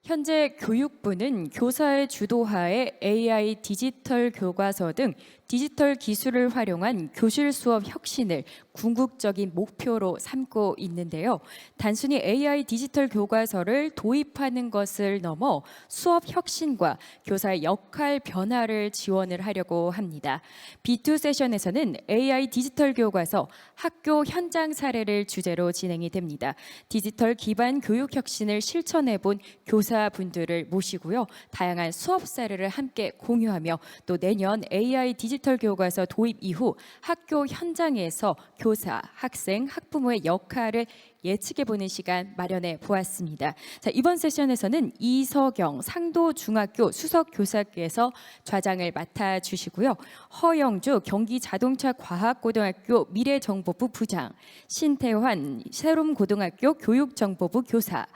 현재 교육부는 교사의 주도하에 AI 디지털 교과서 등 디지털 기술을 활용한 교실 수업 혁신을 궁극적인 목표로 삼고 있는데요. 단순히 AI 디지털 교과서를 도입하는 것을 넘어 수업 혁신과 교사의 역할 변화를 지원을 하려고 합니다. B2 세션에서는 AI 디지털 교과서 학교 현장 사례를 주제로 진행이 됩니다. 디지털 기반 교육 혁신을 실천해 본 교사분들을 모시고요. 다양한 수업 사례를 함께 공유하며 또 내년 AI 디지털 교과서 도입 이후 학교 현장에서 교사, 학생, 학부모의 역할을 예측해보는 시간 마련해 보았습니다. 자, 이번 세션에서는 이서경 상도중학교 수석교사께서 좌장을 맡아주시고요. 허영주 경기자동차과학고등학교 미래정보부 부장, 신태환 새롬고등학교 교육정보부 교사,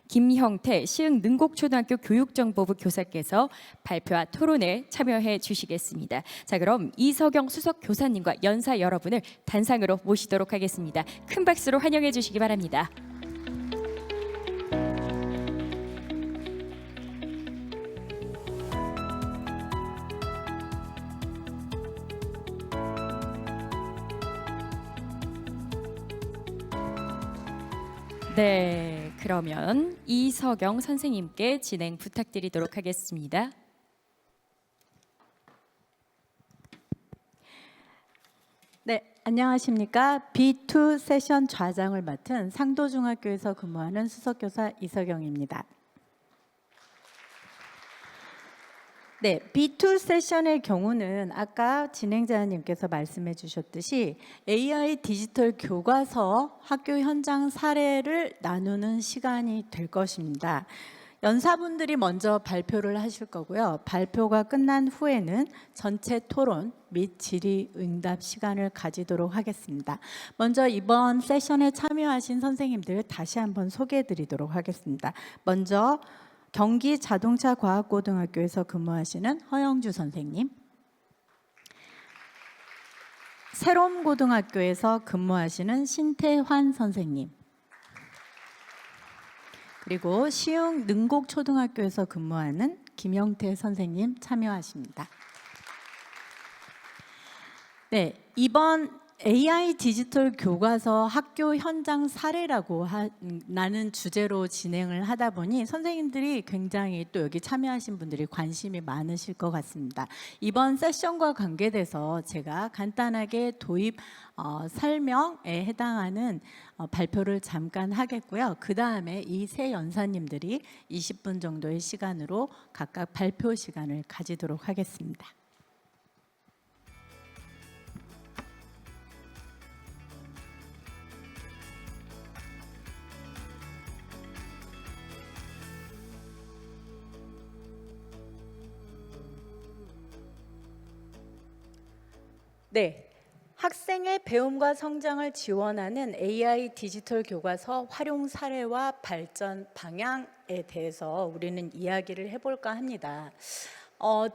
김형태 시흥능곡초등학교 교육정보부 교사께서 발표와 토론에 참여해 주시겠습니다. 자, 그럼 이서경 수석 교사님과 연사 여러분을 단상으로 모시도록 하겠습니다. 큰 박수로 환영해 주시기 바랍니다. 네, 그러면 이서경 선생님께 진행 부탁드리도록 하겠습니다. 네, 안녕하십니까. B2 세션 좌장을 맡은 상도중학교에서 근무하는 수석교사 이서경입니다. 네, B2 세션의 경우는 아까 진행자님께서 말씀해 주셨듯이 AI 디지털 교과서 학교 현장 사례를 나누는 시간이 될 것입니다. 연사분들이 먼저 발표를 하실 거고요. 발표가 끝난 후에는 전체 토론 및 질의응답 시간을 가지도록 하겠습니다. 먼저 이번 세션에 참여하신 선생님들 다시 한번 소개해 드리도록 하겠습니다. 먼저 경기자동차과학고등학교에서 근무하시는 허영주 선생님, 새롬고등학교에서 근무하시는 신태환 선생님, 그리고 시흥능곡초등학교에서 근무하는 김영태 선생님 참여하십니다. 네, 이번 AI 디지털 교과서 학교 현장 사례라고 나는 주제로 진행을 하다 보니 선생님들이 굉장히 또 여기 참여하신 분들이 관심이 많으실 것 같습니다. 이번 세션과 관계돼서 제가 간단하게 도입 설명에 해당하는 발표를 잠깐 하겠고요. 그 다음에 이 세 연사님들이 20분 정도의 시간으로 각각 발표 시간을 가지도록 하겠습니다. 네, 학생의 배움과 성장을 지원하는 AI 디지털 교과서 활용 사례와 발전 방향에 대해서 우리는 이야기를 해볼까 합니다.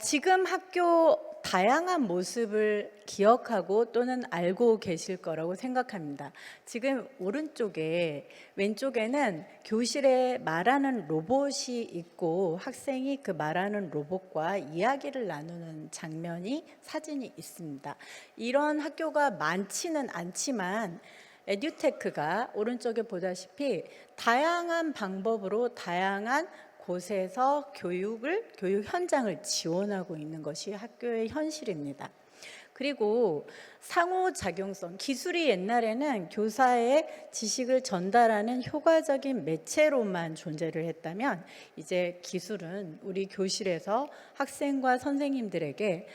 지금 학교 다양한 모습을 기억하고 또는 알고 계실 거라고 생각합니다. 지금 오른쪽에 왼쪽에는 교실에 말하는 로봇이 있고 학생이 그 말하는 로봇과 이야기를 나누는 장면이 사진이 있습니다. 이런 학교가 많지는 않지만 에듀테크가 오른쪽에 보다시피 다양한 방법으로 다양한 곳에서 교육 현장을 지원하고 있는 것이 학교의 현실입니다. 그리고 상호작용성, 기술이 옛날에는 교사의 지식을 전달하는 효과적인 매체로만 존재를 했다면 이제 기술은 우리 교실에서 학생과 선생님들에게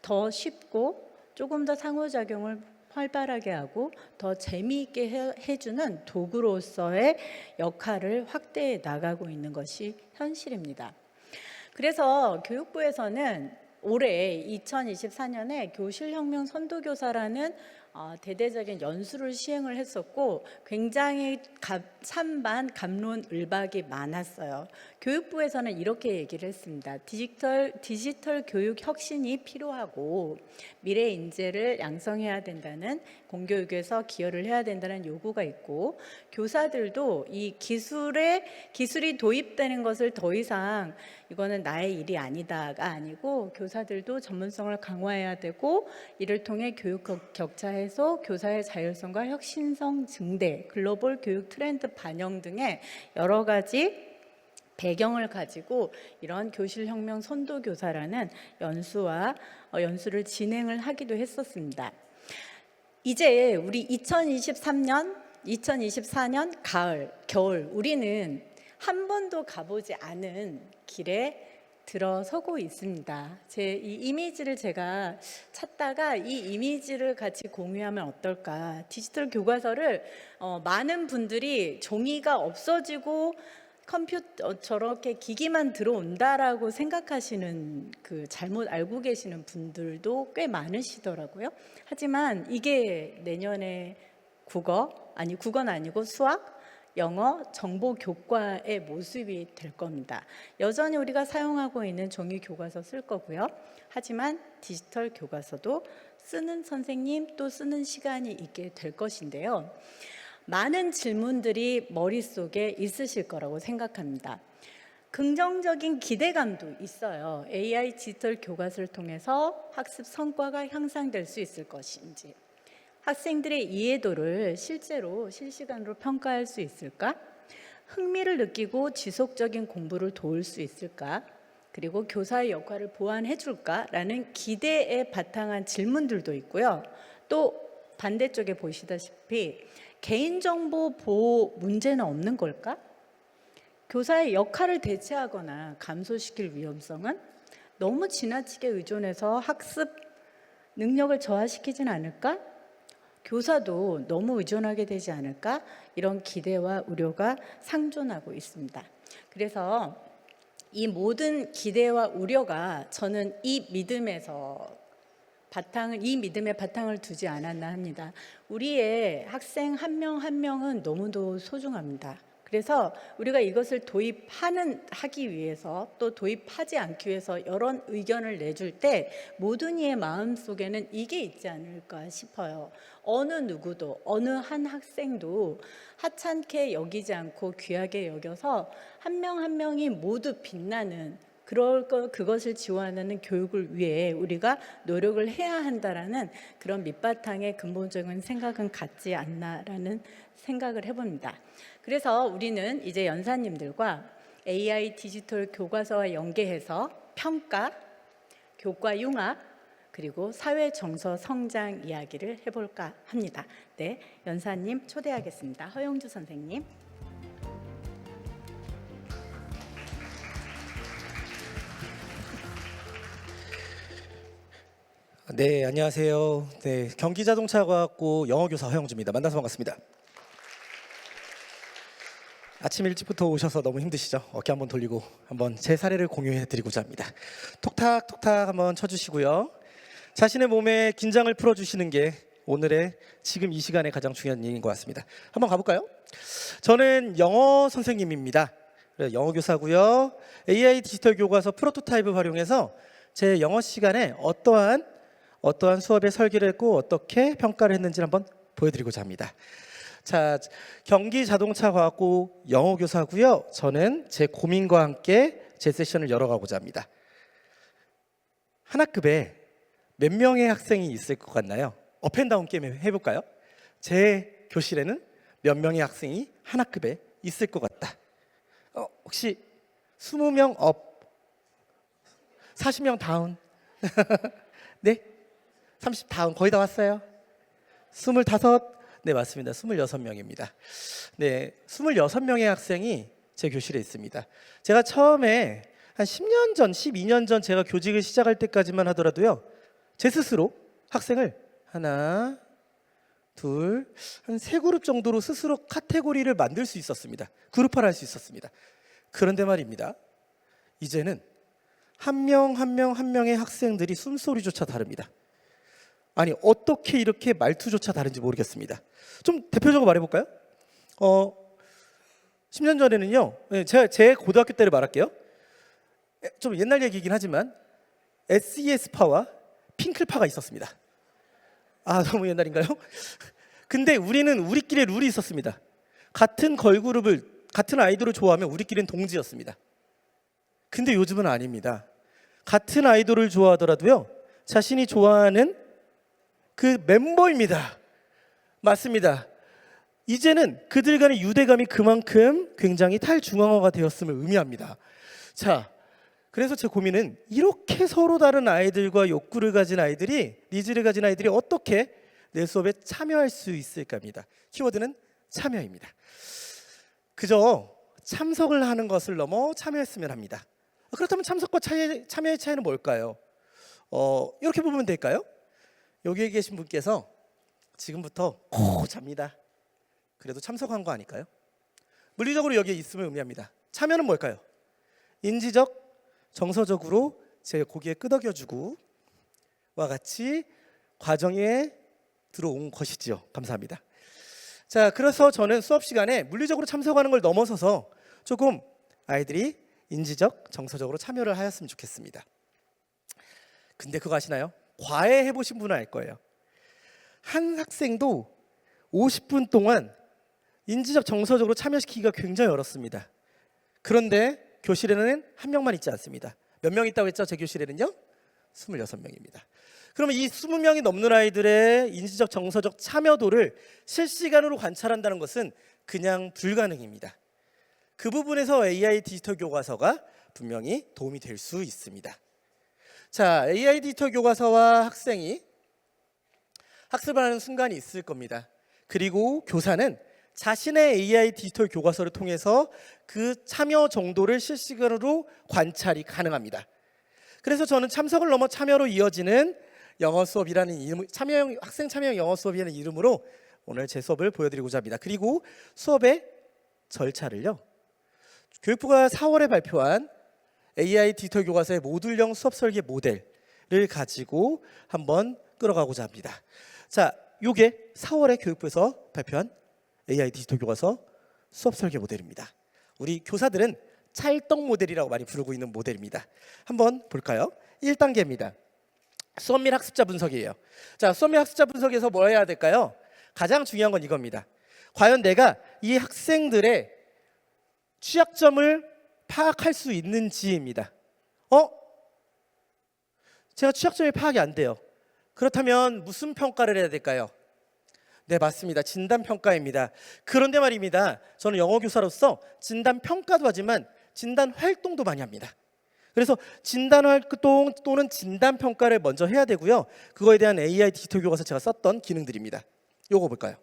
더 쉽고 조금 더 상호작용을 활발하게 하고 더 재미있게 해주는 도구로서의 역할을 확대해 나가고 있는 것이 현실입니다. 그래서 교육부에서는 올해 2024년에 교실혁명 선도교사라는 대대적인 연수를 시행을 했었고 굉장히 찬반 갑론을박이 많았어요. 교육부에서는 이렇게 얘기를 했습니다. 디지털 교육 혁신이 필요하고 미래 인재를 양성해야 된다는 공교육에서 기여를 해야 된다는 요구가 있고 교사들도 이 기술이 도입되는 것을 더 이상 이거는 나의 일이 아니다가 아니고 교사들도 전문성을 강화해야 되고 이를 통해 교육 격차 해소, 교사의 자율성과 혁신성 증대, 글로벌 교육 트렌드 반영 등의 여러 가지 배경을 가지고 이런 교실혁명 선도교사라는 연수를 진행을 하기도 했었습니다. 이제 우리 2024년 가을, 겨울 우리는 한 번도 가보지 않은 길에 들어서고 있습니다. 제 이 이미지를 제가 찾다가 이 이미지를 같이 공유하면 어떨까? 디지털 교과서를 많은 분들이 종이가 없어지고 컴퓨터 저렇게 기기만 들어온다라고 생각하시는 그 잘못 알고 계시는 분들도 꽤 많으시더라고요. 하지만 이게 내년에 국어는 아니고 수학, 영어, 정보 교과의 모습이 될 겁니다. 여전히 우리가 사용하고 있는 종이 교과서 쓸 거고요. 하지만 디지털 교과서도 쓰는 선생님 또 쓰는 시간이 있게 될 것인데요. 많은 질문들이 머릿속에 있으실 거라고 생각합니다. 긍정적인 기대감도 있어요. AI 디지털 교과서를 통해서 학습 성과가 향상될 수 있을 것인지, 학생들의 이해도를 실제로 실시간으로 평가할 수 있을까? 흥미를 느끼고 지속적인 공부를 도울 수 있을까? 그리고 교사의 역할을 보완해 줄까라는 기대에 바탕한 질문들도 있고요. 또 반대쪽에 보시다시피 개인정보 보호 문제는 없는 걸까? 교사의 역할을 대체하거나 감소시킬 위험성은 너무 지나치게 의존해서 학습 능력을 저하시키진 않을까? 교사도 너무 의존하게 되지 않을까? 이런 기대와 우려가 상존하고 있습니다. 그래서 이 모든 기대와 우려가 저는 이 믿음에 바탕을 두지 않았나 합니다. 우리의 학생 한 명 한 명은 너무도 소중합니다. 그래서 우리가 이것을 하기 위해서 또 도입하지 않기 위해서 이런 의견을 내줄 때 모든 이의 마음속에는 이게 있지 않을까 싶어요. 어느 누구도 어느 한 학생도 하찮게 여기지 않고 귀하게 여겨서 한 명 한 명이 모두 빛나는 그것을 지원하는 교육을 위해 우리가 노력을 해야 한다라는 그런 밑바탕의 근본적인 생각은 같지 않나라는 생각을 해봅니다. 그래서 우리는 이제 연사님들과 AI 디지털 교과서와 연계해서 평가, 교과 융합, 그리고 사회 정서 성장 이야기를 해볼까 합니다. 네, 연사님 초대하겠습니다. 허용주 선생님. 네, 안녕하세요. 네, 경기자동차과학고 영어교사 허영주입니다. 만나서 반갑습니다. 아침 일찍부터 오셔서 너무 힘드시죠? 어깨 한번 돌리고 한번 제 사례를 공유해드리고자 합니다. 톡탁톡탁 한번 쳐주시고요. 자신의 몸에 긴장을 풀어주시는 게 오늘의 지금 이 시간에 가장 중요한 일인 것 같습니다. 한번 가볼까요? 저는 영어 선생님입니다. 영어교사고요. AI 디지털 교과서 프로토타입을 활용해서 제 영어 시간에 어떠한 수업에 설계를 했고 어떻게 평가를 했는지를 한번 보여드리고자 합니다. 자, 경기자동차과학고 영어교사고요. 저는 제 고민과 함께 제 세션을 열어가고자 합니다. 한 학급에 몇 명의 학생이 있을 것 같나요? 업앤다운 게임 해볼까요? 제 교실에는 몇 명의 학생이 한 학급에 있을 것 같다. 혹시 20명 업, 40명 다운? 네? 30 다운 거의 다 왔어요? 25? 네, 맞습니다. 26명입니다. 네, 26명의 학생이 제 교실에 있습니다. 제가 처음에 한 10년 전, 12년 전 제가 교직을 시작할 때까지만 하더라도요. 제 스스로 학생을 하나, 둘, 한 3그룹 정도로 스스로 카테고리를 만들 수 있었습니다. 그룹화를 할 수 있었습니다. 그런데 말입니다. 이제는 한 명 한 명의 학생들이 숨소리조차 다릅니다. 아니 어떻게 이렇게 말투조차 다른지 모르겠습니다. 좀 대표적으로 말해볼까요? 10년 전에는요, 제 고등학교 때를 말할게요. 좀 옛날 얘기이긴 하지만 SES파와 핑클파가 있었습니다. 아, 너무 옛날인가요? 근데 우리는 우리끼리 룰이 있었습니다. 같은 걸그룹을, 같은 아이돌을 좋아하면 우리끼리는 동지였습니다. 근데 요즘은 아닙니다. 같은 아이돌을 좋아하더라도요, 자신이 좋아하는 그 멤버입니다. 맞습니다. 이제는 그들 간의 유대감이 그만큼 굉장히 탈중앙화가 되었음을 의미합니다. 자, 그래서 제 고민은 이렇게 서로 다른 아이들과 욕구를 가진 아이들이, 니즈를 가진 아이들이 어떻게 내 수업에 참여할 수 있을까입니다. 키워드는 참여입니다. 그저 참석을 하는 것을 넘어 참여했으면 합니다. 그렇다면 참석과 참여의 차이는 뭘까요? 이렇게 보면 될까요? 여기에 계신 분께서 지금부터 잡니다. 그래도 참석한 거 아닐까요? 물리적으로 여기에 있음을 의미합니다. 참여는 뭘까요? 인지적, 정서적으로 제 고기에 끄덕여주고 와 같이 과정에 들어온 것이지요. 감사합니다. 자, 그래서 저는 수업 시간에 물리적으로 참석하는 걸 넘어서서 조금 아이들이 인지적, 정서적으로 참여를 하였으면 좋겠습니다. 근데 그거 아시나요? 과외 해보신 분은 알 거예요. 한 학생도 50분 동안 인지적, 정서적으로 참여시키기가 굉장히 어렵습니다. 그런데 교실에는 한 명만 있지 않습니다. 몇 명 있다고 했죠? 제 교실에는요? 26명입니다. 그러면 이 20명이 넘는 아이들의 인지적, 정서적 참여도를 실시간으로 관찰한다는 것은 그냥 불가능입니다. 그 부분에서 AI 디지털 교과서가 분명히 도움이 될 수 있습니다. 자, AI 디지털 교과서와 학생이 학습을 하는 순간이 있을 겁니다. 그리고 교사는 자신의 AI 디지털 교과서를 통해서 그 참여 정도를 실시간으로 관찰이 가능합니다. 그래서 저는 참석을 넘어 참여로 이어지는 영어 수업이라는 이름, 학생 참여형 영어 수업이라는 이름으로 오늘 제 수업을 보여드리고자 합니다. 그리고 수업의 절차를요, 교육부가 4월에 발표한 AI 디지털 교과서의 모듈형 수업 설계 모델을 가지고 한번 끌어가고자 합니다. 자, 요게 4월에 교육부에서 발표한 AI 디지털 교과서 수업 설계 모델입니다. 우리 교사들은 찰떡 모델이라고 많이 부르고 있는 모델입니다. 한번 볼까요? 1단계입니다. 수업 및 학습자 분석이에요. 자, 수업 및 학습자 분석에서 뭐 해야 될까요? 가장 중요한 건 이겁니다. 과연 내가 이 학생들의 취약점을 파악할 수 있는지입니다. 제가 취약점이 파악이 안 돼요. 그렇다면 무슨 평가를 해야 될까요? 네, 맞습니다. 진단평가입니다. 그런데 말입니다, 저는 영어 교사로서 진단평가도 하지만 진단 활동도 많이 합니다. 그래서 진단 활동 또는 진단평가를 먼저 해야 되고요. 그거에 대한 AI 디지털 교과서 제가 썼던 기능들입니다. 요거 볼까요?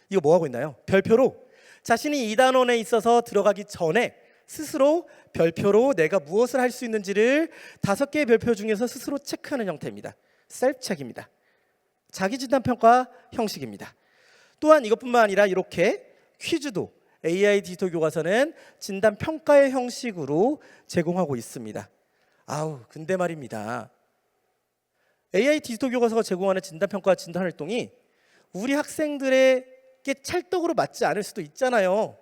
이거 뭐 하고 있나요? 별표로 자신이 2단원에 있어서 들어가기 전에 스스로 별표로 내가 무엇을 할 수 있는지를 5개의 별표 중에서 스스로 체크하는 형태입니다. 셀프 체크입니다. 자기 진단평가 형식입니다. 또한 이것뿐만 아니라 이렇게 퀴즈도 AI 디지털 교과서는 진단평가의 형식으로 제공하고 있습니다. 근데 말입니다, AI 디지털 교과서가 제공하는 진단평가 진단활동이 우리 학생들에게 찰떡으로 맞지 않을 수도 있잖아요.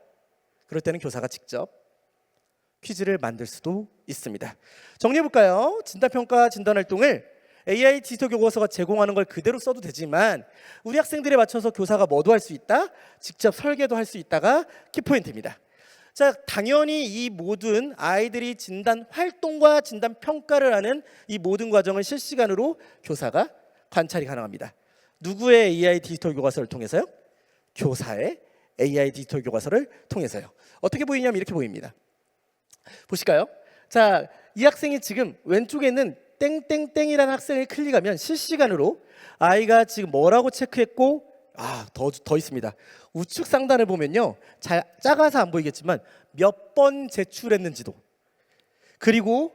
그럴 때는 교사가 직접 퀴즈를 만들 수도 있습니다. 정리해볼까요? 진단평가 진단활동을 AI 디지털 교과서가 제공하는 걸 그대로 써도 되지만 우리 학생들에 맞춰서 교사가 뭐도 할 수 있다, 직접 설계도 할 수 있다가 키포인트입니다. 자, 당연히 이 모든 아이들이 진단 활동과 진단 평가를 하는 이 모든 과정을 실시간으로 교사가 관찰이 가능합니다. 누구의 AI 디지털 교과서를 통해서요? 교사의 AI 디지털 교과서를 통해서요. 어떻게 보이냐면 이렇게 보입니다. 보실까요? 자, 이 학생이 지금 왼쪽에 있는 땡땡땡이라는 학생을 클릭하면 실시간으로 아이가 지금 뭐라고 체크했고, 더 있습니다. 우측 상단을 보면요, 작아서 안 보이겠지만 몇 번 제출했는지도, 그리고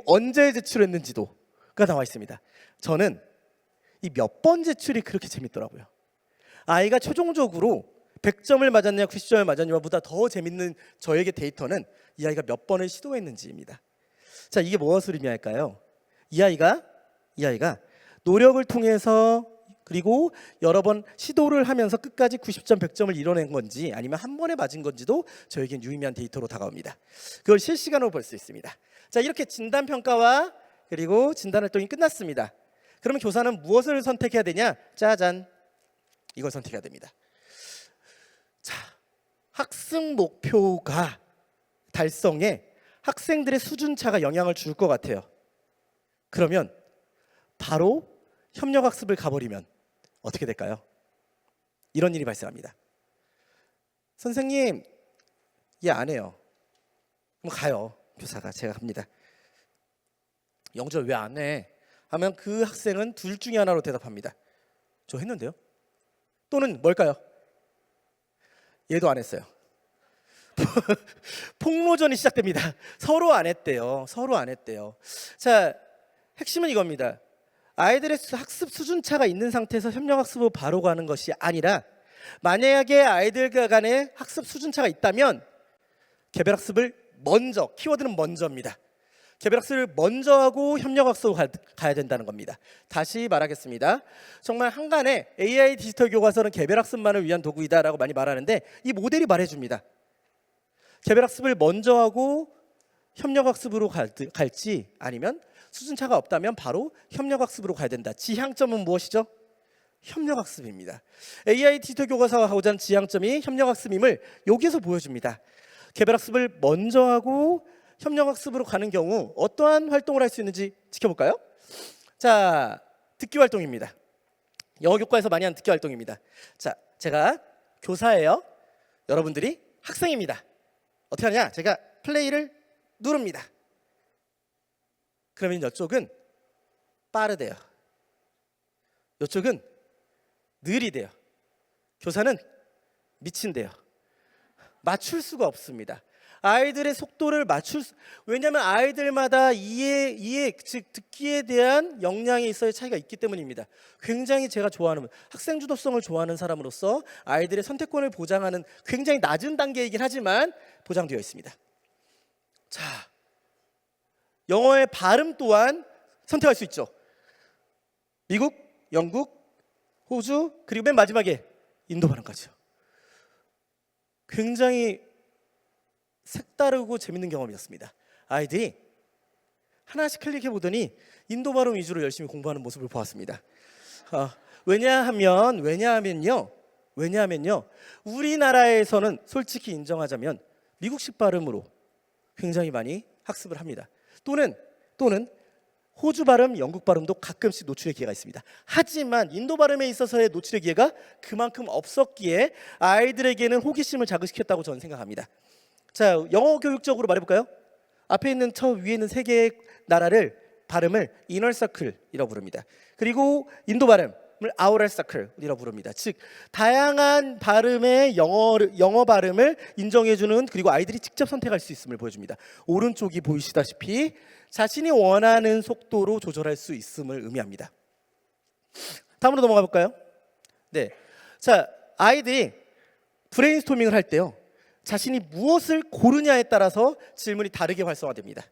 언제 제출했는지도가 나와 있습니다. 저는 이 몇 번 제출이 그렇게 재밌더라고요. 아이가 최종적으로 100점을 맞았냐 90점을 맞았냐보다 더 재밌는 저에게 데이터는 이 아이가 몇 번을 시도했는지입니다. 자, 이게 무엇을 의미할까요? 이 아이가 노력을 통해서 그리고 여러 번 시도를 하면서 끝까지 90점, 100점을 이뤄낸 건지 아니면 한 번에 맞은 건지도 저에겐 유의미한 데이터로 다가옵니다. 그걸 실시간으로 볼 수 있습니다. 자, 이렇게 진단평가와 그리고 진단활동이 끝났습니다. 그러면 교사는 무엇을 선택해야 되냐? 짜잔, 이걸 선택해야 됩니다. 자, 학습 목표가 달성에 학생들의 수준차가 영향을 줄 것 같아요. 그러면 바로 협력학습을 가버리면 어떻게 될까요? 이런 일이 발생합니다. 선생님, 얘 안 해요. 그럼 가요. 교사가 제가 합니다. 영주야 왜 안 해? 하면 그 학생은 둘 중에 하나로 대답합니다. 저 했는데요. 또는 뭘까요? 얘도 안 했어요. 폭로전이 시작됩니다. 서로 안 했대요. 서로 안 했대요. 자, 핵심은 이겁니다. 아이들의 학습 수준차가 있는 상태에서 협력학습으로 바로 가는 것이 아니라 만약에 아이들과 간의 학습 수준차가 있다면 개별학습을 먼저, 키워드는 먼저입니다. 개별학습을 먼저 하고 협력학습으로 가야 된다는 겁니다. 다시 말하겠습니다. 정말 한간에 AI 디지털 교과서는 개별학습만을 위한 도구이다라고 많이 말하는데 이 모델이 말해줍니다. 개별학습을 먼저 하고 협력학습으로 갈지 아니면 수준차가 없다면 바로 협력학습으로 가야 된다. 지향점은 무엇이죠? 협력학습입니다. AI 디지털 교과서가 하고자 하는 지향점이 협력학습임을 여기에서 보여줍니다. 개별학습을 먼저 하고 협력학습으로 가는 경우 어떠한 활동을 할 수 있는지 지켜볼까요? 자, 듣기 활동입니다. 영어 교과에서 많이 하는 듣기 활동입니다. 자, 제가 교사예요. 여러분들이 학생입니다. 어떻게 하냐? 제가 플레이를 누릅니다. 그러면 이쪽은 빠르대요. 이쪽은 느리대요. 교사는 미친대요. 맞출 수가 없습니다. 아이들의 속도를 왜냐하면 아이들마다 즉 듣기에 대한 역량에 있어의 차이가 있기 때문입니다. 굉장히 제가 좋아하는 학생 주도성을 좋아하는 사람으로서 아이들의 선택권을 보장하는 굉장히 낮은 단계이긴 하지만 보장되어 있습니다. 자, 영어의 발음 또한 선택할 수 있죠. 미국, 영국, 호주, 그리고 맨 마지막에 인도 발음까지요. 굉장히 색다르고 재밌는 경험이었습니다. 아이들이 하나씩 클릭해 보더니 인도 발음 위주로 열심히 공부하는 모습을 보았습니다. 왜냐하면요. 우리나라에서는 솔직히 인정하자면 미국식 발음으로 굉장히 많이 학습을 합니다. 또는 호주 발음, 영국 발음도 가끔씩 노출의 기회가 있습니다. 하지만 인도 발음에 있어서의 노출의 기회가 그만큼 없었기에 아이들에게는 호기심을 자극시켰다고 저는 생각합니다. 자, 영어 교육적으로 말해볼까요? 앞에 있는 위에 있는 세 개의 발음을 이너 서클이라고 부릅니다. 그리고 인도 발음을 아우터 서클이라고 부릅니다. 즉 다양한 발음의 영어 발음을 인정해주는 그리고 아이들이 직접 선택할 수 있음을 보여줍니다. 오른쪽이 보이시다시피 자신이 원하는 속도로 조절할 수 있음을 의미합니다. 다음으로 넘어가 볼까요? 네, 자, 아이들이 브레인스토밍을 할 때요. 자신이 무엇을 고르냐에 따라서 질문이 다르게 활성화됩니다.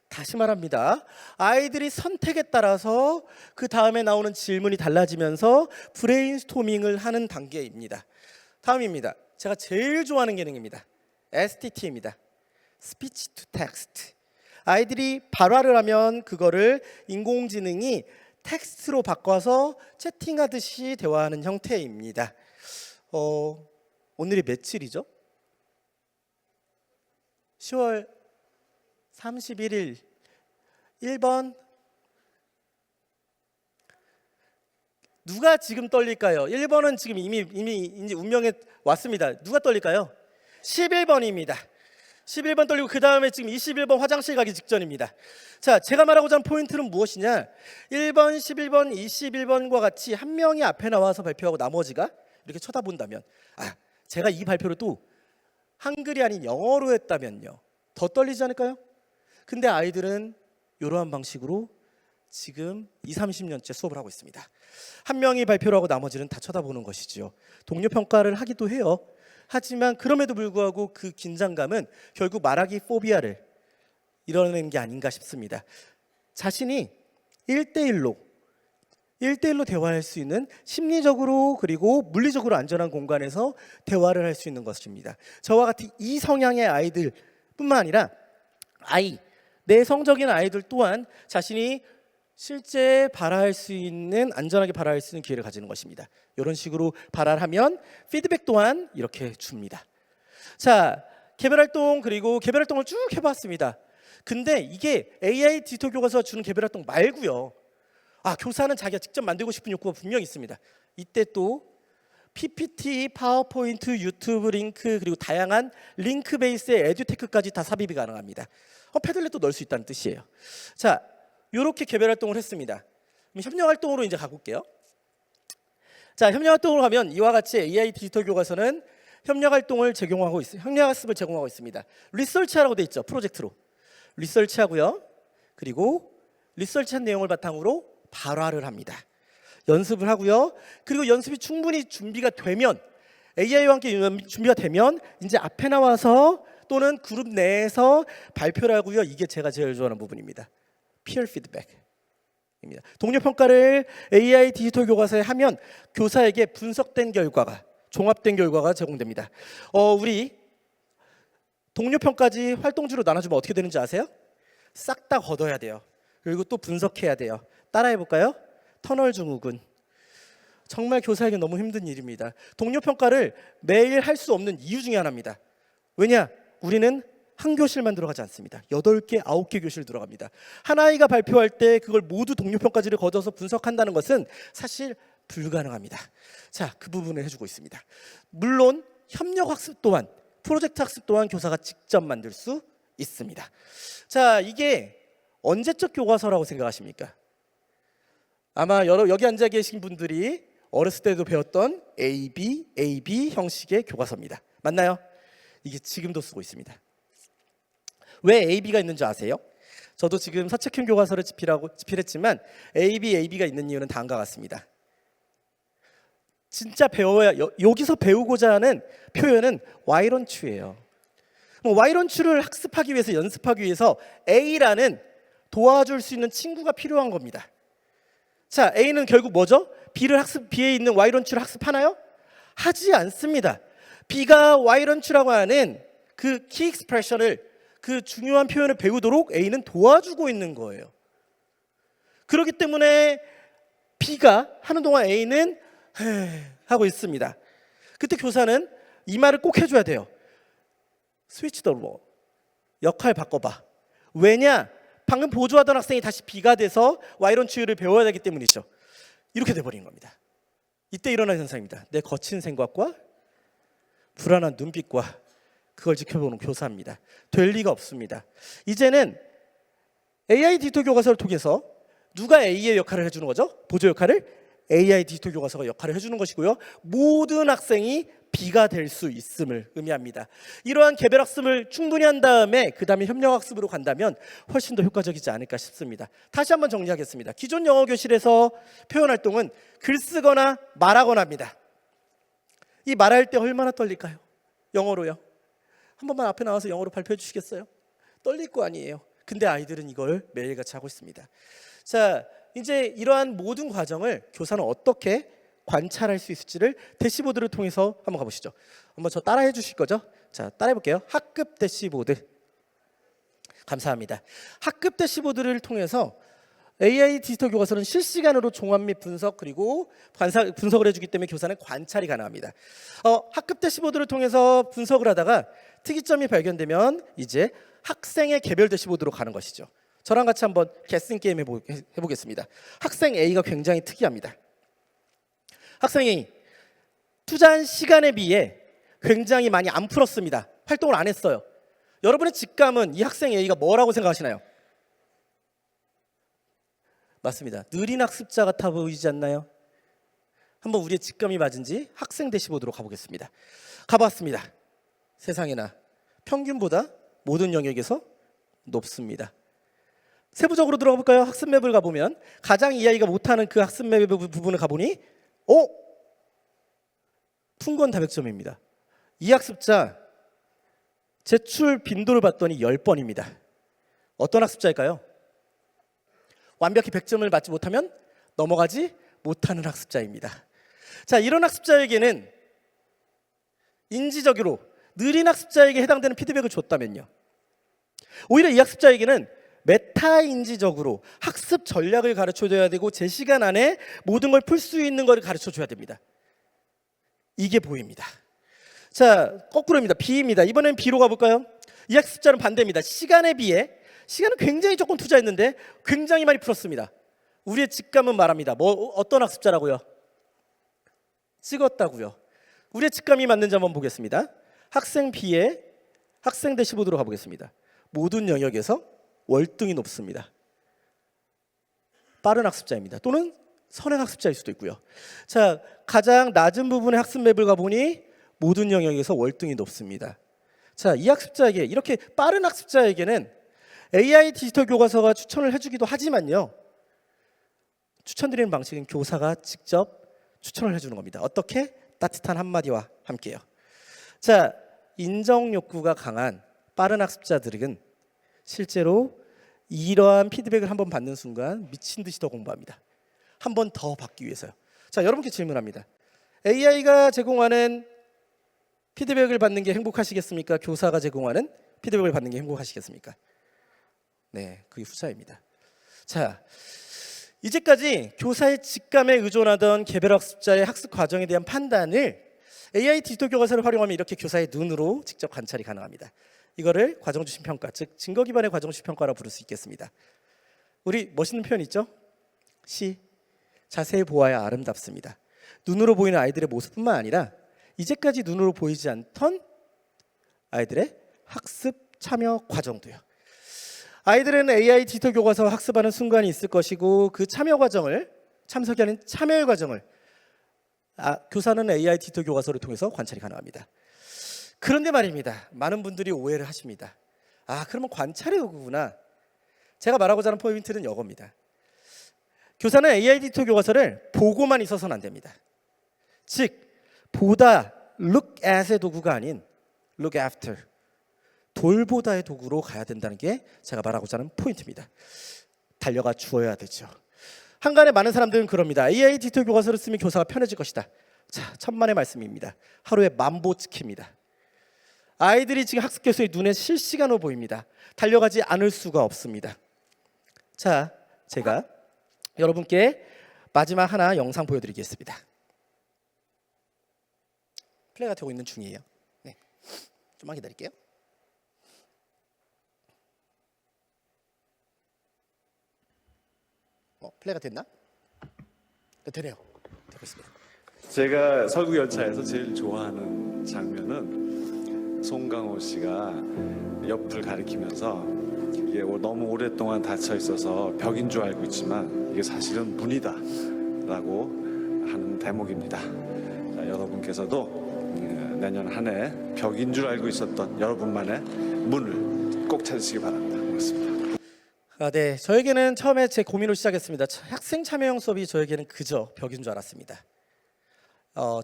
다시 말합니다. 아이들이 선택에 따라서 그 다음에 나오는 질문이 달라지면서 브레인스토밍을 하는 단계입니다. 다음입니다. 제가 제일 좋아하는 기능입니다. STT입니다. Speech to Text. 아이들이 발화를 하면 그거를 인공지능이 텍스트로 바꿔서 채팅하듯이 대화하는 형태입니다. 오늘이 며칠이죠? 10월 31일 1번 누가 지금 떨릴까요? 1번은 지금 이미 이제 운명에 왔습니다. 누가 떨릴까요? 11번입니다. 11번 떨리고 그 다음에 지금 21번 화장실 가기 직전입니다. 자, 제가 말하고자 하는 포인트는 무엇이냐? 1번, 11번, 21번과 같이 한 명이 앞에 나와서 발표하고 나머지가 이렇게 쳐다본다면 제가 이 발표를 또 한글이 아닌 영어로 했다면요. 더 떨리지 않을까요? 근데 아이들은 이러한 방식으로 지금 20-30년째 수업을 하고 있습니다. 한 명이 발표를 하고 나머지는 다 쳐다보는 것이지요. 동료 평가를 하기도 해요. 하지만 그럼에도 불구하고 그 긴장감은 결국 말하기 포비아를 이뤄내는 게 아닌가 싶습니다. 자신이 1대1로 1대1로 대화할 수 있는 심리적으로 그리고 물리적으로 안전한 공간에서 대화를 할 수 있는 것입니다. 저와 같은 이 성향의 아이들뿐만 아니라 내성적인 아이들 또한 자신이 실제 발화할 수 있는 안전하게 발화할 수 있는 기회를 가지는 것입니다. 이런 식으로 발화를 하면 피드백 또한 이렇게 줍니다. 자, 개별활동 그리고 개별활동을 쭉 해봤습니다. 근데 이게 AI 디지털 교과서가 주는 개별활동 말고요. 교사는 자기가 직접 만들고 싶은 욕구가 분명히 있습니다. 이때 또 PPT, 파워포인트, 유튜브 링크 그리고 다양한 링크 베이스의 에듀테크까지 다 삽입이 가능합니다. 패들렛도 넣을 수 있다는 뜻이에요. 자, 이렇게 개별 활동을 했습니다. 그럼 협력 활동으로 이제 가볼게요. 자, 협력 활동으로 가면 이와 같이 AI 디지털 교과서는 협력 활동을 제공하고 협력 학습을 제공하고 있습니다. 리서치하라고 돼 있죠. 프로젝트로 리서치하고요. 그리고 리서치한 내용을 바탕으로 발화를 합니다. 연습을 하고요. 그리고 연습이 충분히 준비가 되면 AI와 함께 준비가 되면 이제 앞에 나와서 또는 그룹 내에서 발표를 하고요. 이게 제가 제일 좋아하는 부분입니다. 피어 피드백입니다. 동료 평가를 AI 디지털 교과서에 하면 교사에게 분석된 결과가 종합된 결과가 제공됩니다. 우리 동료 평가지 활동주로 나눠주면 어떻게 되는지 아세요? 싹 다 걷어야 돼요. 그리고 또 분석해야 돼요. 따라해 볼까요? 터널 증후군. 정말 교사에게 너무 힘든 일입니다. 동료 평가를 매일 할 수 없는 이유 중에 하나입니다. 왜냐? 우리는 한 교실만 들어가지 않습니다. 8개, 9개 교실 들어갑니다. 한 아이가 발표할 때 그걸 모두 동료 평가지를 걷어서 분석한다는 것은 사실 불가능합니다. 자, 그 부분을 해주고 있습니다. 물론 협력 학습 또한 프로젝트 학습 또한 교사가 직접 만들 수 있습니다. 자, 이게 언제적 교과서라고 생각하십니까? 아마 여기 앉아 계신 분들이 어렸을 때도 배웠던 AB 형식의 교과서입니다. 맞나요? 이게 지금도 쓰고 있습니다. 왜 AB가 있는 줄 아세요? 저도 지금 서책형 교과서를 집필했지만 AB가 있는 이유는 다음과 같습니다. 진짜 여기서 배우고자 하는 표현은 와이런추예요. 와이런추를 학습하기 위해서 연습하기 위해서 A라는 도와줄 수 있는 친구가 필요한 겁니다. 자, A는 결국 뭐죠? B에 있는 Y런추를 학습하나요? 하지 않습니다. B가 Y런추라고 하는 그 키 익스프레션을 그 중요한 표현을 배우도록 A는 도와주고 있는 거예요. 그렇기 때문에 B가 하는 동안 A는 하고 있습니다. 그때 교사는 이 말을 꼭 해줘야 돼요. 스위치 더 롤. 역할 바꿔봐. 왜냐? 방금 보조하던 학생이 다시 B가 돼서 Y런추를 배워야 되기 때문이죠. 이렇게 돼버린 겁니다. 이때 일어나는 현상입니다. 내 거친 생각과 불안한 눈빛과 그걸 지켜보는 교사입니다. 될 리가 없습니다. 이제는 AI 디지털 교과서를 통해서 누가 A의 역할을 해주는 거죠? 보조 역할을 AI 디지털 교과서가 역할을 해주는 것이고요. 모든 학생이 B가 될 수 있음을 의미합니다. 이러한 개별 학습을 충분히 한 다음에 그 다음에 협력 학습으로 간다면 훨씬 더 효과적이지 않을까 싶습니다. 다시 한번 정리하겠습니다. 기존 영어 교실에서 표현 활동은 글 쓰거나 말하거나 합니다. 이 말할 때 얼마나 떨릴까요? 영어로요. 한 번만 앞에 나와서 영어로 발표해 주시겠어요? 떨릴 거 아니에요. 근데 아이들은 이걸 매일같이 하고 있습니다. 자, 이제 이러한 모든 과정을 교사는 어떻게 관찰할 수 있을지를 대시보드를 통해서 한번 가보시죠. 한번 저 따라해 주실 거죠? 자, 따라해 볼게요. 학급 대시보드. 감사합니다. 학급 대시보드를 통해서 AI 디지털 교과서는 실시간으로 종합 및 분석 그리고 분석을 해주기 때문에 교사는 관찰이 가능합니다. 학급 대시보드를 통해서 분석을 하다가 특이점이 발견되면 이제 학생의 개별 대시보드로 가는 것이죠. 저랑 같이 한번 게싱 게임 해보겠습니다. 학생 A가 굉장히 특이합니다. 학생 A, 투자한 시간에 비해 굉장히 많이 안 풀었습니다. 활동을 안 했어요. 여러분의 직감은 이 학생 A가 뭐라고 생각하시나요? 맞습니다. 느린 학습자 같아 보이지 않나요? 한번 우리의 직감이 맞은지 학생 대시보드로 가보겠습니다. 가봤습니다. 세상에나 평균보다 모든 영역에서 높습니다. 세부적으로 들어가 볼까요? 학습 맵을 가보면 가장 이 아이가 못하는 그 학습 맵의 부분을 가보니 푼건 다백점입니다. 이 학습자 제출 빈도를 봤더니 10번입니다. 어떤 학습자일까요? 완벽히 100점을 맞지 못하면 넘어가지 못하는 학습자입니다. 자, 이런 학습자에게는 인지적으로 느린 학습자에게 해당되는 피드백을 줬다면요, 오히려 이 학습자에게는 메타인지적으로 학습 전략을 가르쳐줘야 되고 제 시간 안에 모든 걸 풀 수 있는 걸 가르쳐줘야 됩니다. 이게 보입니다. 자, 거꾸로입니다. B입니다. 이번엔 B로 가볼까요? 이 학습자는 반대입니다. 시간에 비해 시간은 굉장히 조금 투자했는데 굉장히 많이 풀었습니다. 우리의 직감은 말합니다. 어떤 학습자라고요? 찍었다고요. 우리의 직감이 맞는지 한번 보겠습니다. 학생 B의 학생 대시보드로 가보겠습니다. 모든 영역에서 월등히 높습니다. 빠른 학습자입니다. 또는 선행 학습자일 수도 있고요. 자, 가장 낮은 부분의 학습 맵을 가보니 모든 영역에서 월등히 높습니다. 자, 이 학습자에게, 이렇게 빠른 학습자에게는 AI 디지털 교과서가 추천을 해주기도 하지만요, 추천드리는 방식은 교사가 직접 추천을 해주는 겁니다. 어떻게? 따뜻한 한마디와 함께요. 자, 인정 욕구가 강한 빠른 학습자들은 실제로 이러한 피드백을 한번 받는 순간 미친 듯이 더 공부합니다. 한 번 더 받기 위해서요. 자, 여러분께 질문합니다. AI가 제공하는 피드백을 받는 게 행복하시겠습니까? 교사가 제공하는 피드백을 받는 게 행복하시겠습니까? 네, 그게 후자입니다. 자, 이제까지 교사의 직감에 의존하던 개별 학습자의 학습 과정에 대한 판단을 AI 디지털 교과서를 활용하면 이렇게 교사의 눈으로 직접 관찰이 가능합니다. 이거를 과정주신 평가, 즉 증거 기반의 과정주신 평가라고 부를 수 있겠습니다. 우리 멋있는 표현 있죠? 시, 자세히 보아야 아름답습니다. 눈으로 보이는 아이들의 모습뿐만 아니라 이제까지 눈으로 보이지 않던 아이들의 학습 참여 과정도요. 아이들은 AI 디지털 교과서 학습하는 순간이 있을 것이고 그 참여 과정을, 참석이 아닌 참여의 과정을 교사는 AI 디지털 교과서를 통해서 관찰이 가능합니다. 그런데 말입니다, 많은 분들이 오해를 하십니다. 그러면 관찰의 도구구나. 제가 말하고자 하는 포인트는 이겁니다. 교사는 AI 디지털 교과서를 보고만 있어서는 안 됩니다. 즉, 보다 look at의 도구가 아닌 look after, 돌보다의 도구로 가야 된다는 게 제가 말하고자 하는 포인트입니다. 달려가 주어야 되죠. 한간에 많은 사람들은 그럽니다. AI 디지털 교과서를 쓰면 교사가 편해질 것이다. 자, 천만의 말씀입니다. 하루에 10,000보 찍힙니다. 아이들이 지금 학습 교수의 눈에 실시간으로 보입니다. 달려가지 않을 수가 없습니다. 자, 제가 여러분께 마지막 하나 영상 보여드리겠습니다. 플레이가 되고 있는 중이에요. 네, 좀만 기다릴게요. 플레이가 됐나? 네, 되네요. 되고 있습니다. 제가 설국열차에서 제일 좋아하는 장면은 송강호 씨가 옆을 가리키면서 이게 너무 오랫동안 닫혀 있어서 벽인 줄 알고 있지만 이게 사실은 문이다 라고 하는 대목입니다. 자, 여러분께서도 내년 한 해 벽인 줄 알고 있었던 여러분만의 문을 꼭 찾으시기 바랍니다. 고맙습니다. 네, 저에게는 처음에 제 고민을 시작했습니다. 학생 참여형 수업이 저에게는 그저 벽인 줄 알았습니다.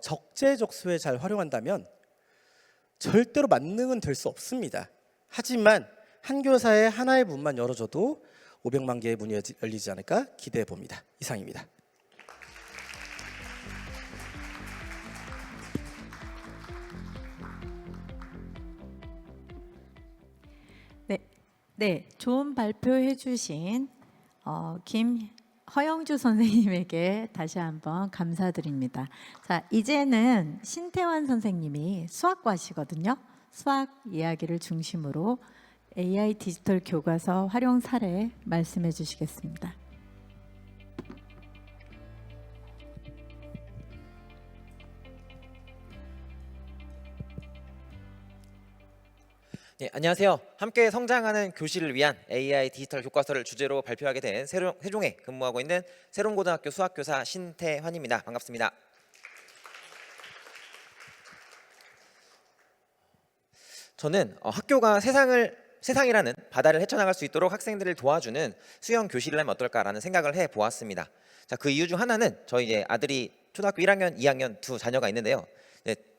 적재적소에 잘 활용한다면 절대로 만능은 될 수 없습니다. 하지만 한 교사에 하나의 문만 열어줘도 500만 개의 문이 열리지 않을까 기대해 봅니다. 이상입니다. 네, 좋은 발표해 주신 김허영주 선생님에게 다시 한번 감사드립니다. 자, 이제는 신태환 선생님이 수학과시거든요. 수학 이야기를 중심으로 AI 디지털 교과서 활용 사례 말씀해 주시겠습니다. 네, 안녕하세요. 함께 성장하는 교실을 위한 AI 디지털 교과서를 주제로 발표하게 된 세종에 근무하고 있는 세롱고등학교 수학교사 신태환입니다. 반갑습니다. 저는 학교가 세상이라는 바다를 헤쳐나갈 수 있도록 학생들을 도와주는 수영 교실을 하면 어떨까라는 생각을 해보았습니다. 자, 그 이유 중 하나는 저희 이제 아들이 초등학교 1학년, 2학년 두 자녀가 있는데요.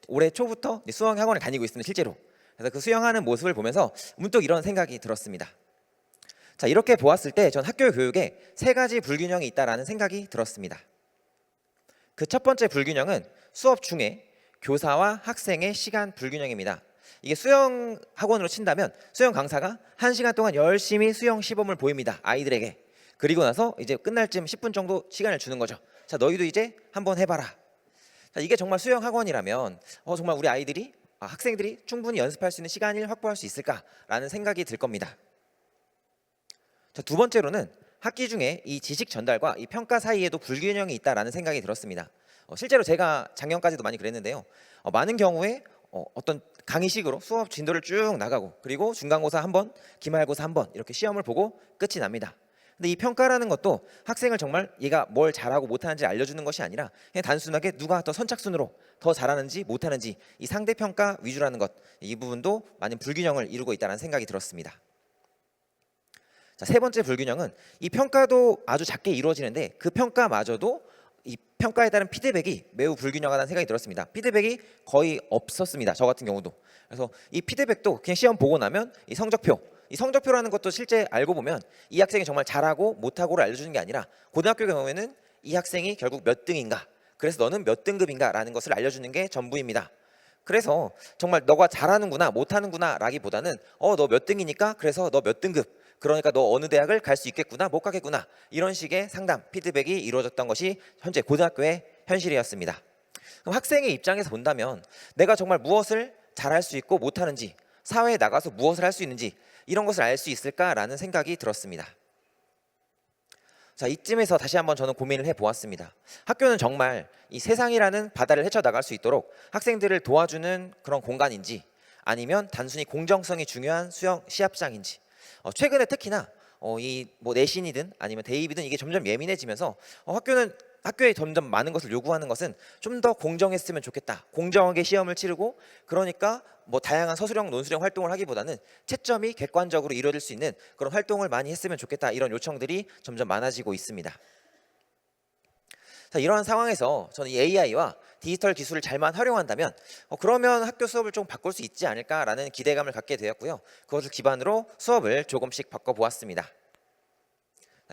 올해 초부터 수영 학원을 다니고 있습니다. 실제로. 그래서 그 수영하는 모습을 보면서 문득 이런 생각이 들었습니다. 자, 이렇게 보았을 때 전 학교 교육에 세 가지 불균형이 있다라는 생각이 들었습니다. 그 첫 번째 불균형은 수업 중에 교사와 학생의 시간 불균형입니다. 이게 수영 학원으로 친다면 수영 강사가 1시간 동안 열심히 수영 시범을 보입니다. 아이들에게. 그리고 나서 이제 끝날 쯤 10분 정도 시간을 주는 거죠. 자, 너희도 이제 한번 해봐라. 자, 이게 정말 수영 학원이라면 정말 우리 아이들이 학생들이 충분히 연습할 수 있는 시간을 확보할 수 있을까라는 생각이 들 겁니다. 자, 두 번째로는 학기 중에 이 지식 전달과 이 평가 사이에도 불균형이 있다라는 생각이 들었습니다. 실제로 제가 작년까지도 많이 그랬는데요. 많은 경우에 어떤 강의식으로 수업 진도를 쭉 나가고 그리고 중간고사 한 번, 기말고사 한 번 이렇게 시험을 보고 끝이 납니다. 근데 이 평가라는 것도 학생을 정말 얘가 뭘 잘하고 못하는지 알려주는 것이 아니라 그냥 단순하게 누가 더 선착순으로 더 잘하는지 못하는지 이 상대평가 위주라는 것, 이 부분도 많은 불균형을 이루고 있다는 생각이 들었습니다. 자, 세 번째 불균형은 이 평가도 아주 작게 이루어지는데 그 평가마저도 이 평가에 따른 피드백이 매우 불균형하다는 생각이 들었습니다. 피드백이 거의 없었습니다. 저 같은 경우도. 그래서 이 피드백도 그냥 시험 보고 나면 이 성적표라는 것도 실제 알고 보면 이 학생이 정말 잘하고 못하고를 알려주는 게 아니라 고등학교 경우에는 이 학생이 결국 몇 등인가, 그래서 너는 몇 등급인가 라는 것을 알려주는 게 전부입니다. 그래서 정말 너가 잘하는구나 못하는구나 라기보다는 너 몇 등이니까 그래서 너 몇 등급, 그러니까 너 어느 대학을 갈 수 있겠구나 못 가겠구나, 이런 식의 상담 피드백이 이루어졌던 것이 현재 고등학교의 현실이었습니다. 그럼 학생의 입장에서 본다면 내가 정말 무엇을 잘할 수 있고 못하는지, 사회에 나가서 무엇을 할 수 있는지 이런 것을 알 수 있을까라는 생각이 들었습니다. 자, 이쯤에서 다시 한번 저는 고민을 해보았습니다. 학교는 정말 이 세상이라는 바다를 헤쳐나갈 수 있도록 학생들을 도와주는 그런 공간인지, 아니면 단순히 공정성이 중요한 수영 시합장인지, 최근에 특히나 이 뭐 내신이든 아니면 대입이든 이게 점점 예민해지면서 학교에 점점 많은 것을 요구하는 것은 좀 더 공정했으면 좋겠다. 공정하게 시험을 치르고, 그러니까 뭐 다양한 서술형, 논술형 활동을 하기보다는 채점이 객관적으로 이루어질 수 있는 그런 활동을 많이 했으면 좋겠다. 이런 요청들이 점점 많아지고 있습니다. 자, 이러한 상황에서 저는 이 AI와 디지털 기술을 잘만 활용한다면 그러면 학교 수업을 좀 바꿀 수 있지 않을까라는 기대감을 갖게 되었고요. 그것을 기반으로 수업을 조금씩 바꿔보았습니다.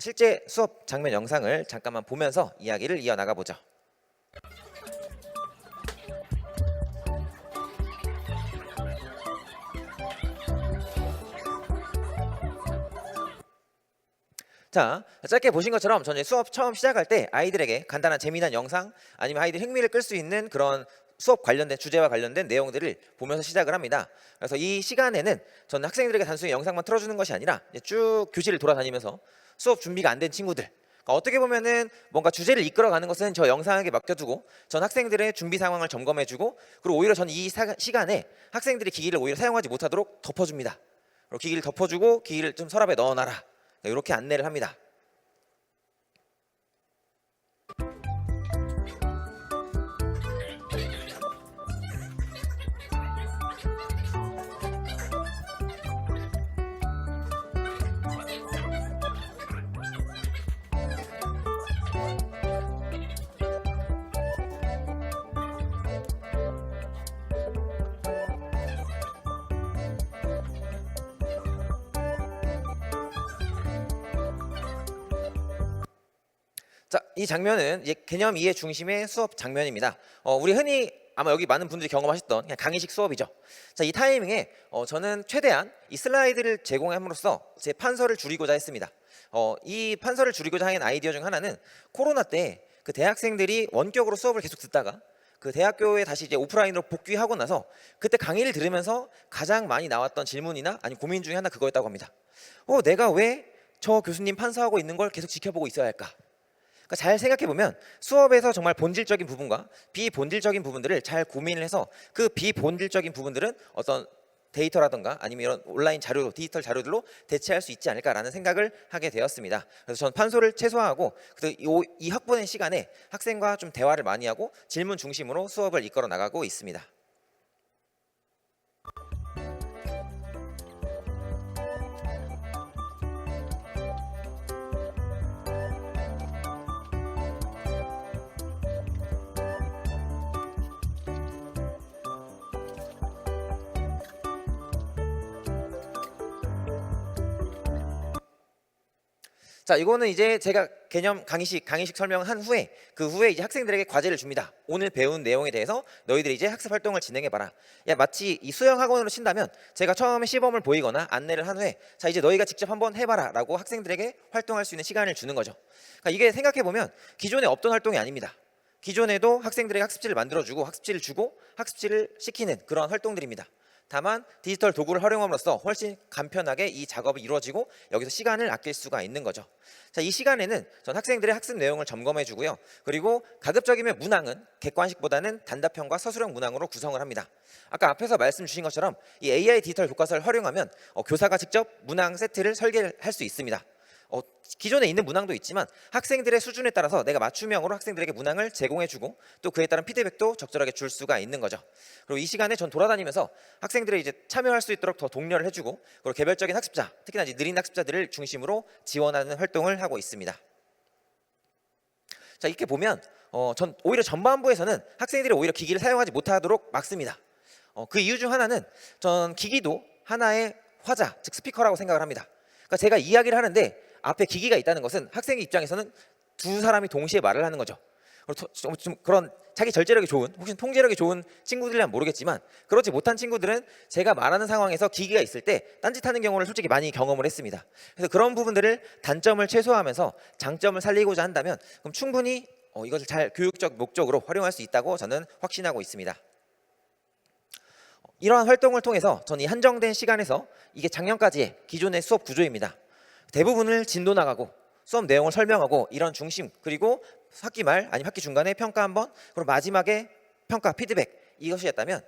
실제 수업 장면 영상을 잠깐만 보면서 이야기를 이어나가 보죠. 자, 짧게 보신 것처럼 저는 수업 처음 시작할 때 아이들에게 간단한 재미난 영상, 아니면 아이들 흥미를 끌 수 있는 그런 수업 관련된 주제와 관련된 내용들을 보면서 시작을 합니다. 그래서 이 시간에는 저는 학생들에게 단순히 영상만 틀어주는 것이 아니라 쭉 교실을 돌아다니면서 수업 준비가 안 된 친구들, 그러니까 어떻게 보면은 뭔가 주제를 이끌어가는 것은 저 영상에게 맡겨두고 전 학생들의 준비 상황을 점검해주고, 그리고 오히려 저는 이 시간에 학생들이 기기를 오히려 사용하지 못하도록 덮어줍니다. 그리고 기기를 덮어주고 기기를 좀 서랍에 넣어놔라, 이렇게 안내를 합니다. 자, 이 장면은 개념 이해 중심의 수업 장면입니다. 우리 흔히 아마 여기 많은 분들이 경험하셨던 그냥 강의식 수업이죠. 자, 이 타이밍에 저는 최대한 이 슬라이드를 제공함으로써 제 판서를 줄이고자 했습니다. 이 판서를 줄이고자 하는 아이디어 중 하나는 코로나 때 그 대학생들이 원격으로 수업을 계속 듣다가 그 대학교에 다시 이제 오프라인으로 복귀하고 나서 그때 강의를 들으면서 가장 많이 나왔던 질문이나 아니 고민 중에 하나 그거였다고 합니다. 내가 왜 저 교수님 판서하고 있는 걸 계속 지켜보고 있어야 할까? 그러니까 잘 생각해보면 수업에서 정말 본질적인 부분과 비본질적인 부분들을 잘 고민을 해서 그 비본질적인 부분들은 어떤 데이터라든가 아니면 이런 온라인 자료, 디지털 자료들로 대체할 수 있지 않을까라는 생각을 하게 되었습니다. 그래서 저는 판소를 최소화하고 이 학부된 시간에 학생과 좀 대화를 많이 하고 질문 중심으로 수업을 이끌어 나가고 있습니다. 자, 이거는 이제 제가 개념 강의식 설명한 후에 그 후에 이제 학생들에게 과제를 줍니다. 오늘 배운 내용에 대해서 너희들이 이제 학습 활동을 진행해 봐라. 야, 마치 이 수영 학원으로 친다면 제가 처음에 시범을 보이거나 안내를 한 후에 자, 이제 너희가 직접 한번 해봐라라고 학생들에게 활동할 수 있는 시간을 주는 거죠. 그러니까 이게 생각해 보면 기존에 없던 활동이 아닙니다. 기존에도 학생들에게 학습지를 만들어주고 학습지를 주고 학습지를 시키는 그런 활동들입니다. 다만 디지털 도구를 활용함으로써 훨씬 간편하게 이 작업이 이루어지고 여기서 시간을 아낄 수가 있는 거죠. 자, 이 시간에는 전 학생들의 학습 내용을 점검해 주고요. 그리고 가급적이면 문항은 객관식보다는 단답형과 서술형 문항으로 구성을 합니다. 아까 앞에서 말씀 주신 것처럼 이 AI 디지털 교과서를 활용하면 교사가 직접 문항 세트를 설계할 수 있습니다. 기존에 있는 문항도 있지만 학생들의 수준에 따라서 내가 맞춤형으로 학생들에게 문항을 제공해주고 또 그에 따른 피드백도 적절하게 줄 수가 있는 거죠. 그리고 이 시간에 전 돌아다니면서 학생들이 이제 참여할 수 있도록 더 독려를 해주고 그리고 개별적인 학습자, 특히나 이제 느린 학습자들을 중심으로 지원하는 활동을 하고 있습니다. 자, 이렇게 보면 전 오히려 전반부에서는 학생들이 오히려 기기를 사용하지 못하도록 막습니다. 그 이유 중 하나는 전 기기도 하나의 화자, 즉 스피커라고 생각을 합니다. 그러니까 제가 이야기를 하는데 앞에 기기가 있다는 것은 학생의 입장에서는 두 사람이 동시에 말을 하는 거죠. 좀 그런 자기 절제력이 좋은, 혹시 통제력이 좋은 친구들이란 모르겠지만 그렇지 못한 친구들은 제가 말하는 상황에서 기기가 있을 때 딴짓하는 경우를 솔직히 많이 경험을 했습니다. 그래서 그런 부분들을 단점을 최소화하면서 장점을 살리고자 한다면 그럼 충분히 이것을 잘 교육적 목적으로 활용할 수 있다고 저는 확신하고 있습니다. 이러한 활동을 통해서 저는 이 한정된 시간에서 이게 작년까지의 기존의 수업 구조입니다. 대부분을 진도 나가고 수업 내용을 설명하고 이런 중심, 그리고 학기 말 아니면 학기 중간에 평가 한번, 그리고 마지막에 평가 피드백, 이것이었다면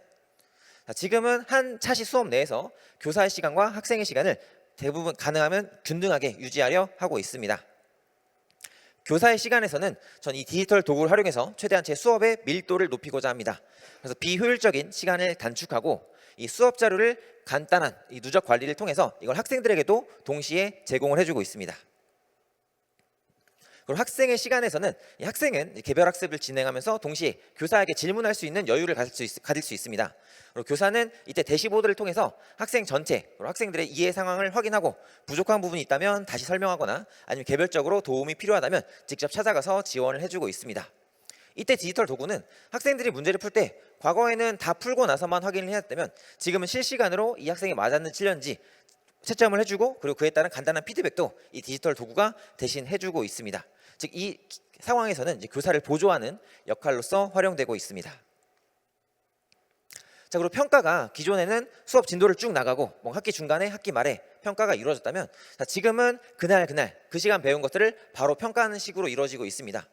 지금은 한 차시 수업 내에서 교사의 시간과 학생의 시간을 대부분 가능하면 균등하게 유지하려 하고 있습니다. 교사의 시간에서는 전 이 디지털 도구를 활용해서 최대한 제 수업의 밀도를 높이고자 합니다. 그래서 비효율적인 시간을 단축하고 이 수업 자료를 간단한 이 누적 관리를 통해서 이걸 학생들에게도 동시에 제공을 해주고 있습니다. 그리고 학생의 시간에서는 이 학생은 개별 학습을 진행하면서 동시에 교사에게 질문할 수 있는 여유를 가질 수 있습니다. 그리고 교사는 이때 대시보드를 통해서 학생 전체, 그리고 학생들의 이해 상황을 확인하고 부족한 부분이 있다면 다시 설명하거나 아니면 개별적으로 도움이 필요하다면 직접 찾아가서 지원을 해주고 있습니다. 이때 디지털 도구는 학생들이 문제를 풀 때 과거에는 다 풀고 나서만 확인을 해야 했다면 지금은 실시간으로 이 학생이 맞았는지 틀렸는지 채점을 해주고 그리고 그에 따른 간단한 피드백도 이 디지털 도구가 대신 해주고 있습니다. 즉 이 상황에서는 이제 교사를 보조하는 역할로서 활용되고 있습니다. 자, 그리고 평가가 기존에는 수업 진도를 쭉 나가고 학기 중간에 학기 말에 평가가 이루어졌다면 지금은 그날 그 시간 배운 것들을 바로 평가하는 식으로 이루어지고 있습니다.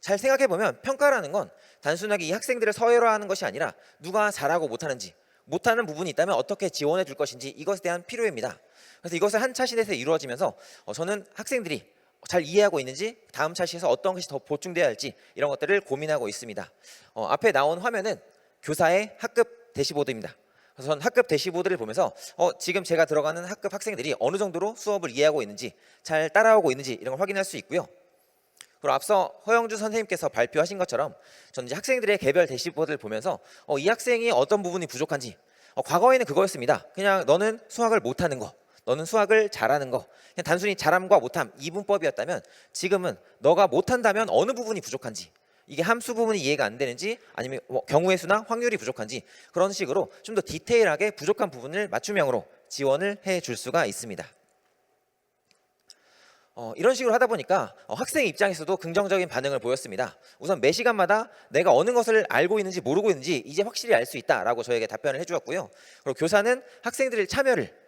잘 생각해보면 평가라는 건 단순하게 이 학생들을 서열화하는 것이 아니라 누가 잘하고 못하는지, 못하는 부분이 있다면 어떻게 지원해 줄 것인지 이것에 대한 필요입니다. 그래서 이것을 한 차시에서 이루어지면서 저는 학생들이 잘 이해하고 있는지, 다음 차시에서 어떤 것이 더 보충돼야 할지 이런 것들을 고민하고 있습니다. 앞에 나온 화면은 교사의 학급 대시보드입니다. 그래서 저는 학급 대시보드를 보면서 지금 제가 들어가는 학급 학생들이 어느 정도로 수업을 이해하고 있는지, 잘 따라오고 있는지 이런 걸 확인할 수 있고요. 그리고 앞서 허영주 선생님께서 발표하신 것처럼 저는 이제 학생들의 개별 대시보드를 보면서 이 학생이 어떤 부분이 부족한지, 과거에는 그거였습니다. 그냥 너는 수학을 못하는 거, 너는 수학을 잘하는 거, 그냥 단순히 잘함과 못함 이분법이었다면 지금은 너가 못한다면 어느 부분이 부족한지, 이게 함수 부분이 이해가 안 되는지 아니면 경우의 수나 확률이 부족한지 그런 식으로 좀 더 디테일하게 부족한 부분을 맞춤형으로 지원을 해줄 수가 있습니다. 이런 식으로 하다 보니까 학생 입장에서도 긍정적인 반응을 보였습니다. 우선 매 시간마다 내가 어느 것을 알고 있는지 모르고 있는지 이제 확실히 알 수 있다라고 저에게 답변을 해주었고요. 그리고 교사는 학생들의 참여를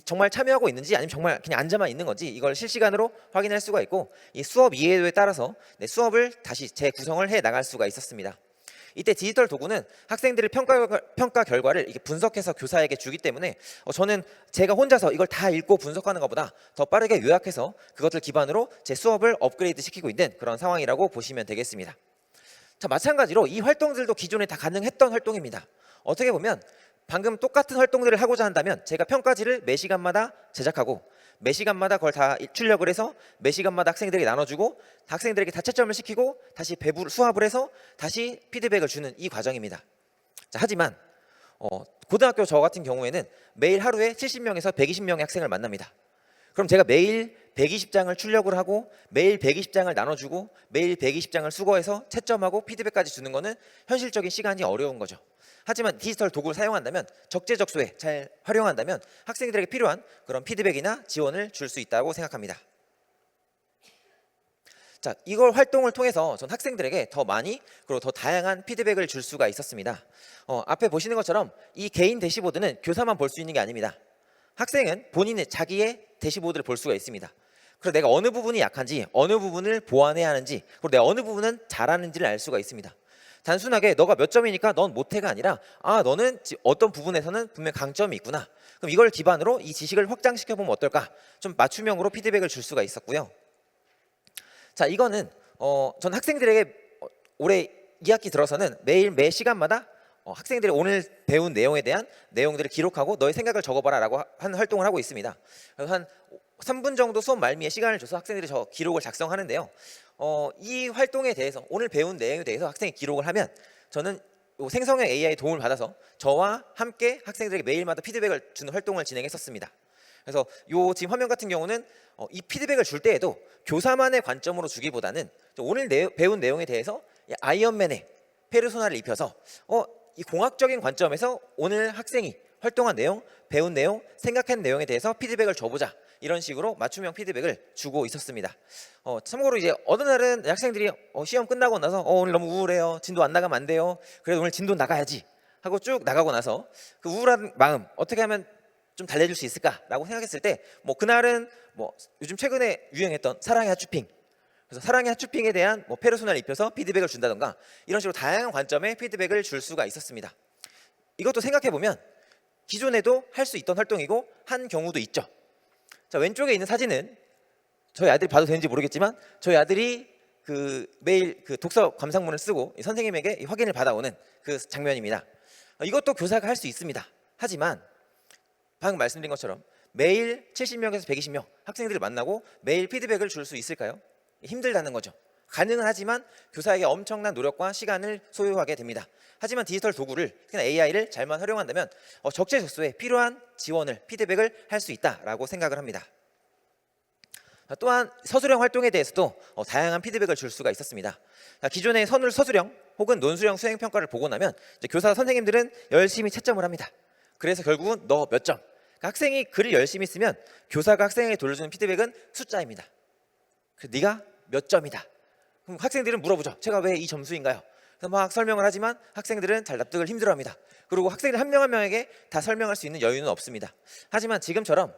정말 참여하고 있는지 아니면 정말 그냥 앉아만 있는 건지 이걸 실시간으로 확인할 수가 있고 이 수업 이해도에 따라서 수업을 다시 재구성을 해 나갈 수가 있었습니다. 이때 디지털 도구는 학생들의 평가 결과를 이렇게 분석해서 교사에게 주기 때문에 저는 제가 혼자서 이걸 다 읽고 분석하는 것보다 더 빠르게 요약해서 그것을 기반으로 제 수업을 업그레이드 시키고 있는 그런 상황이라고 보시면 되겠습니다. 자, 마찬가지로 이 활동들도 기존에 다 가능했던 활동입니다. 어떻게 보면 방금 똑같은 활동들을 하고자 한다면 제가 평가지를 매 시간마다 제작하고 매 시간마다 그걸 다 출력을 해서 매 시간마다 학생들에게 나눠주고 학생들에게 다 채점을 시키고 다시 수합을 해서 다시 피드백을 주는 이 과정입니다. 자, 하지만 고등학교 저 같은 경우에는 매일 하루에 70명에서 120명의 학생을 만납니다. 그럼 제가 매일 120장을 출력을 하고 매일 120장을 나눠주고 매일 120장을 수거해서 채점하고 피드백까지 주는 거는 현실적인 시간이 어려운 거죠. 하지만 디지털 도구를 사용한다면 적재적소에 잘 활용한다면 학생들에게 필요한 그런 피드백이나 지원을 줄 수 있다고 생각합니다. 자, 이걸 활동을 통해서 전 학생들에게 더 많이 그리고 더 다양한 피드백을 줄 수가 있었습니다. 앞에 보시는 것처럼 이 개인 대시보드는 교사만 볼 수 있는 게 아닙니다. 학생은 본인의 자기의 대시보드를 볼 수가 있습니다. 그래서 내가 어느 부분이 약한지, 어느 부분을 보완해야 하는지, 그리고 내가 어느 부분은 잘하는지를 알 수가 있습니다. 단순하게 너가 몇 점이니까 넌 못해가 아니라 너는 어떤 부분에서는 분명 강점이 있구나. 그럼 이걸 기반으로 이 지식을 확장시켜보면 어떨까? 좀 맞춤형으로 피드백을 줄 수가 있었고요. 자, 이거는 전 학생들에게 올해 2학기 들어서는 매일 매 시간마다 학생들이 오늘 배운 내용에 대한 내용들을 기록하고 너의 생각을 적어봐라 라고 하는 활동을 하고 있습니다. 그래서 한 3분 정도 수업 말미에 시간을 줘서 학생들이 저 기록을 작성하는데요. 이 활동에 대해서 오늘 배운 내용에 대해서 학생이 기록을 하면 저는 생성형 AI 도움을 받아서 저와 함께 학생들에게 매일마다 피드백을 주는 활동을 진행했었습니다. 그래서 요 지금 화면 같은 경우는 이 피드백을 줄 때에도 교사만의 관점으로 주기보다는 오늘 배운 내용에 대해서 아이언맨의 페르소나를 입혀서 이 공학적인 관점에서 오늘 학생이 활동한 내용, 배운 내용, 생각한 내용에 대해서 피드백을 줘보자. 이런 식으로 맞춤형 피드백을 주고 있었습니다. 참고로 이제 어느 날은 학생들이 시험 끝나고 나서 오늘 너무 우울해요. 진도 안 나가면 안 돼요. 그래도 오늘 진도 나가야지 하고 쭉 나가고 나서 그 우울한 마음 어떻게 하면 좀 달래줄 수 있을까라고 생각했을 때 그날은 요즘 최근에 유행했던 사랑의 핫쇼핑, 그래서 사랑의 핫쇼핑에 대한 페르소나를 입혀서 피드백을 준다던가 이런 식으로 다양한 관점의 피드백을 줄 수가 있었습니다. 이것도 생각해 보면 기존에도 할 수 있던 활동이고 한 경우도 있죠. 자, 왼쪽에 있는 사진은 저희 아들이 봐도 되는지 모르겠지만 저희 아들이 매일 독서 감상문을 쓰고 선생님에게 확인을 받아오는 그 장면입니다. 이것도 교사가 할 수 있습니다. 하지만 방금 말씀드린 것처럼 매일 70명에서 120명 학생들을 만나고 매일 피드백을 줄 수 있을까요? 힘들다는 거죠. 가능은 하지만 교사에게 엄청난 노력과 시간을 소요하게 됩니다. 하지만 디지털 도구를, 특히나 AI를 잘만 활용한다면 적재적소에 필요한 지원을, 피드백을 할 수 있다라고 생각을 합니다. 또한 서술형 활동에 대해서도 다양한 피드백을 줄 수가 있었습니다. 기존의 서술형 혹은 논술형 수행평가를 보고 나면 이제 교사 선생님들은 열심히 채점을 합니다. 그래서 결국은 너 몇 점? 그러니까 학생이 글을 열심히 쓰면 교사가 학생에게 돌려주는 피드백은 숫자입니다. 그래서 네가 몇 점이다. 그럼 학생들은 물어보죠. 제가 왜 이 점수인가요? 그래서 막 설명을 하지만 학생들은 잘 납득을 힘들어합니다. 그리고 학생들 한 명 한 명에게 다 설명할 수 있는 여유는 없습니다. 하지만 지금처럼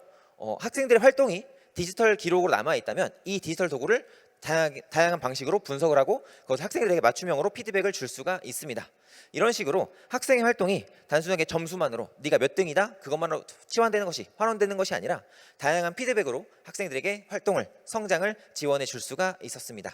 학생들의 활동이 디지털 기록으로 남아있다면 이 디지털 도구를 다양한 방식으로 분석을 하고 그것을 학생들에게 맞춤형으로 피드백을 줄 수가 있습니다. 이런 식으로 학생의 활동이 단순하게 점수만으로 네가 몇 등이다 그것만으로 치환되는 것이, 환원되는 것이 아니라 다양한 피드백으로 학생들에게 활동을, 성장을 지원해 줄 수가 있었습니다.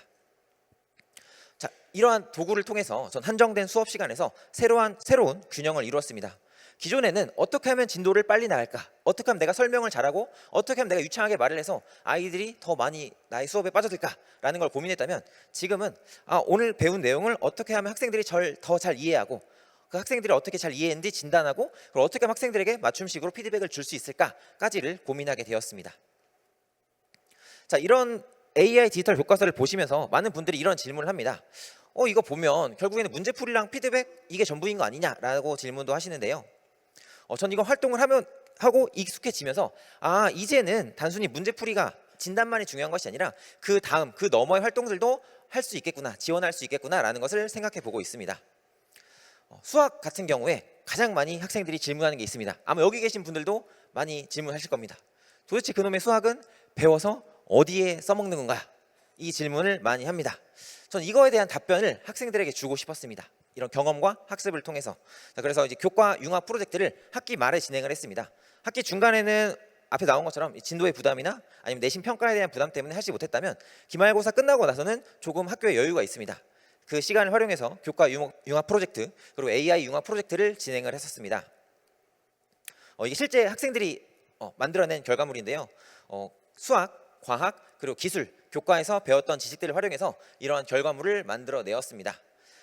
자, 이러한 도구를 통해서 전 한정된 수업 시간에서 새로운 균형을 이루었습니다. 기존에는 어떻게 하면 진도를 빨리 나갈까? 어떻게 하면 내가 설명을 잘하고 어떻게 하면 내가 유창하게 말을 해서 아이들이 더 많이 나의 수업에 빠져들까라는 걸 고민했다면 지금은 오늘 배운 내용을 어떻게 하면 학생들이 더 잘 이해하고 그 학생들이 어떻게 잘 이해했는지 진단하고 그걸 어떻게 하면 학생들에게 맞춤식으로 피드백을 줄 수 있을까까지를 고민하게 되었습니다. 자, 이런 AI 디지털 교과서를 보시면서 많은 분들이 이런 질문을 합니다. 이거 보면 결국에는 문제풀이랑 피드백 이게 전부인 거 아니냐라고 질문도 하시는데요. 전 이거 활동을 하고 익숙해지면서 이제는 단순히 문제풀이가 진단만이 중요한 것이 아니라 그 다음 그 너머의 활동들도 할 수 있겠구나, 지원할 수 있겠구나라는 것을 생각해 보고 있습니다. 수학 같은 경우에 가장 많이 학생들이 질문하는 게 있습니다. 아마 여기 계신 분들도 많이 질문하실 겁니다. 도대체 그놈의 수학은 배워서 어디에 써먹는 건가? 이 질문을 많이 합니다. 전 이거에 대한 답변을 학생들에게 주고 싶었습니다. 이런 경험과 학습을 통해서. 그래서 이제 교과 융합 프로젝트를 학기 말에 진행을 했습니다. 학기 중간에는 앞에 나온 것처럼 진도의 부담이나 아니면 내신 평가에 대한 부담 때문에 하지 못했다면 기말고사 끝나고 나서는 조금 학교에 여유가 있습니다. 그 시간을 활용해서 교과 융합 프로젝트 그리고 AI 융합 프로젝트를 진행을 했었습니다. 이게 실제 학생들이 만들어낸 결과물인데요. 수학, 과학 그리고 기술 교과에서 배웠던 지식들을 활용해서 이러한 결과물을 만들어내었습니다.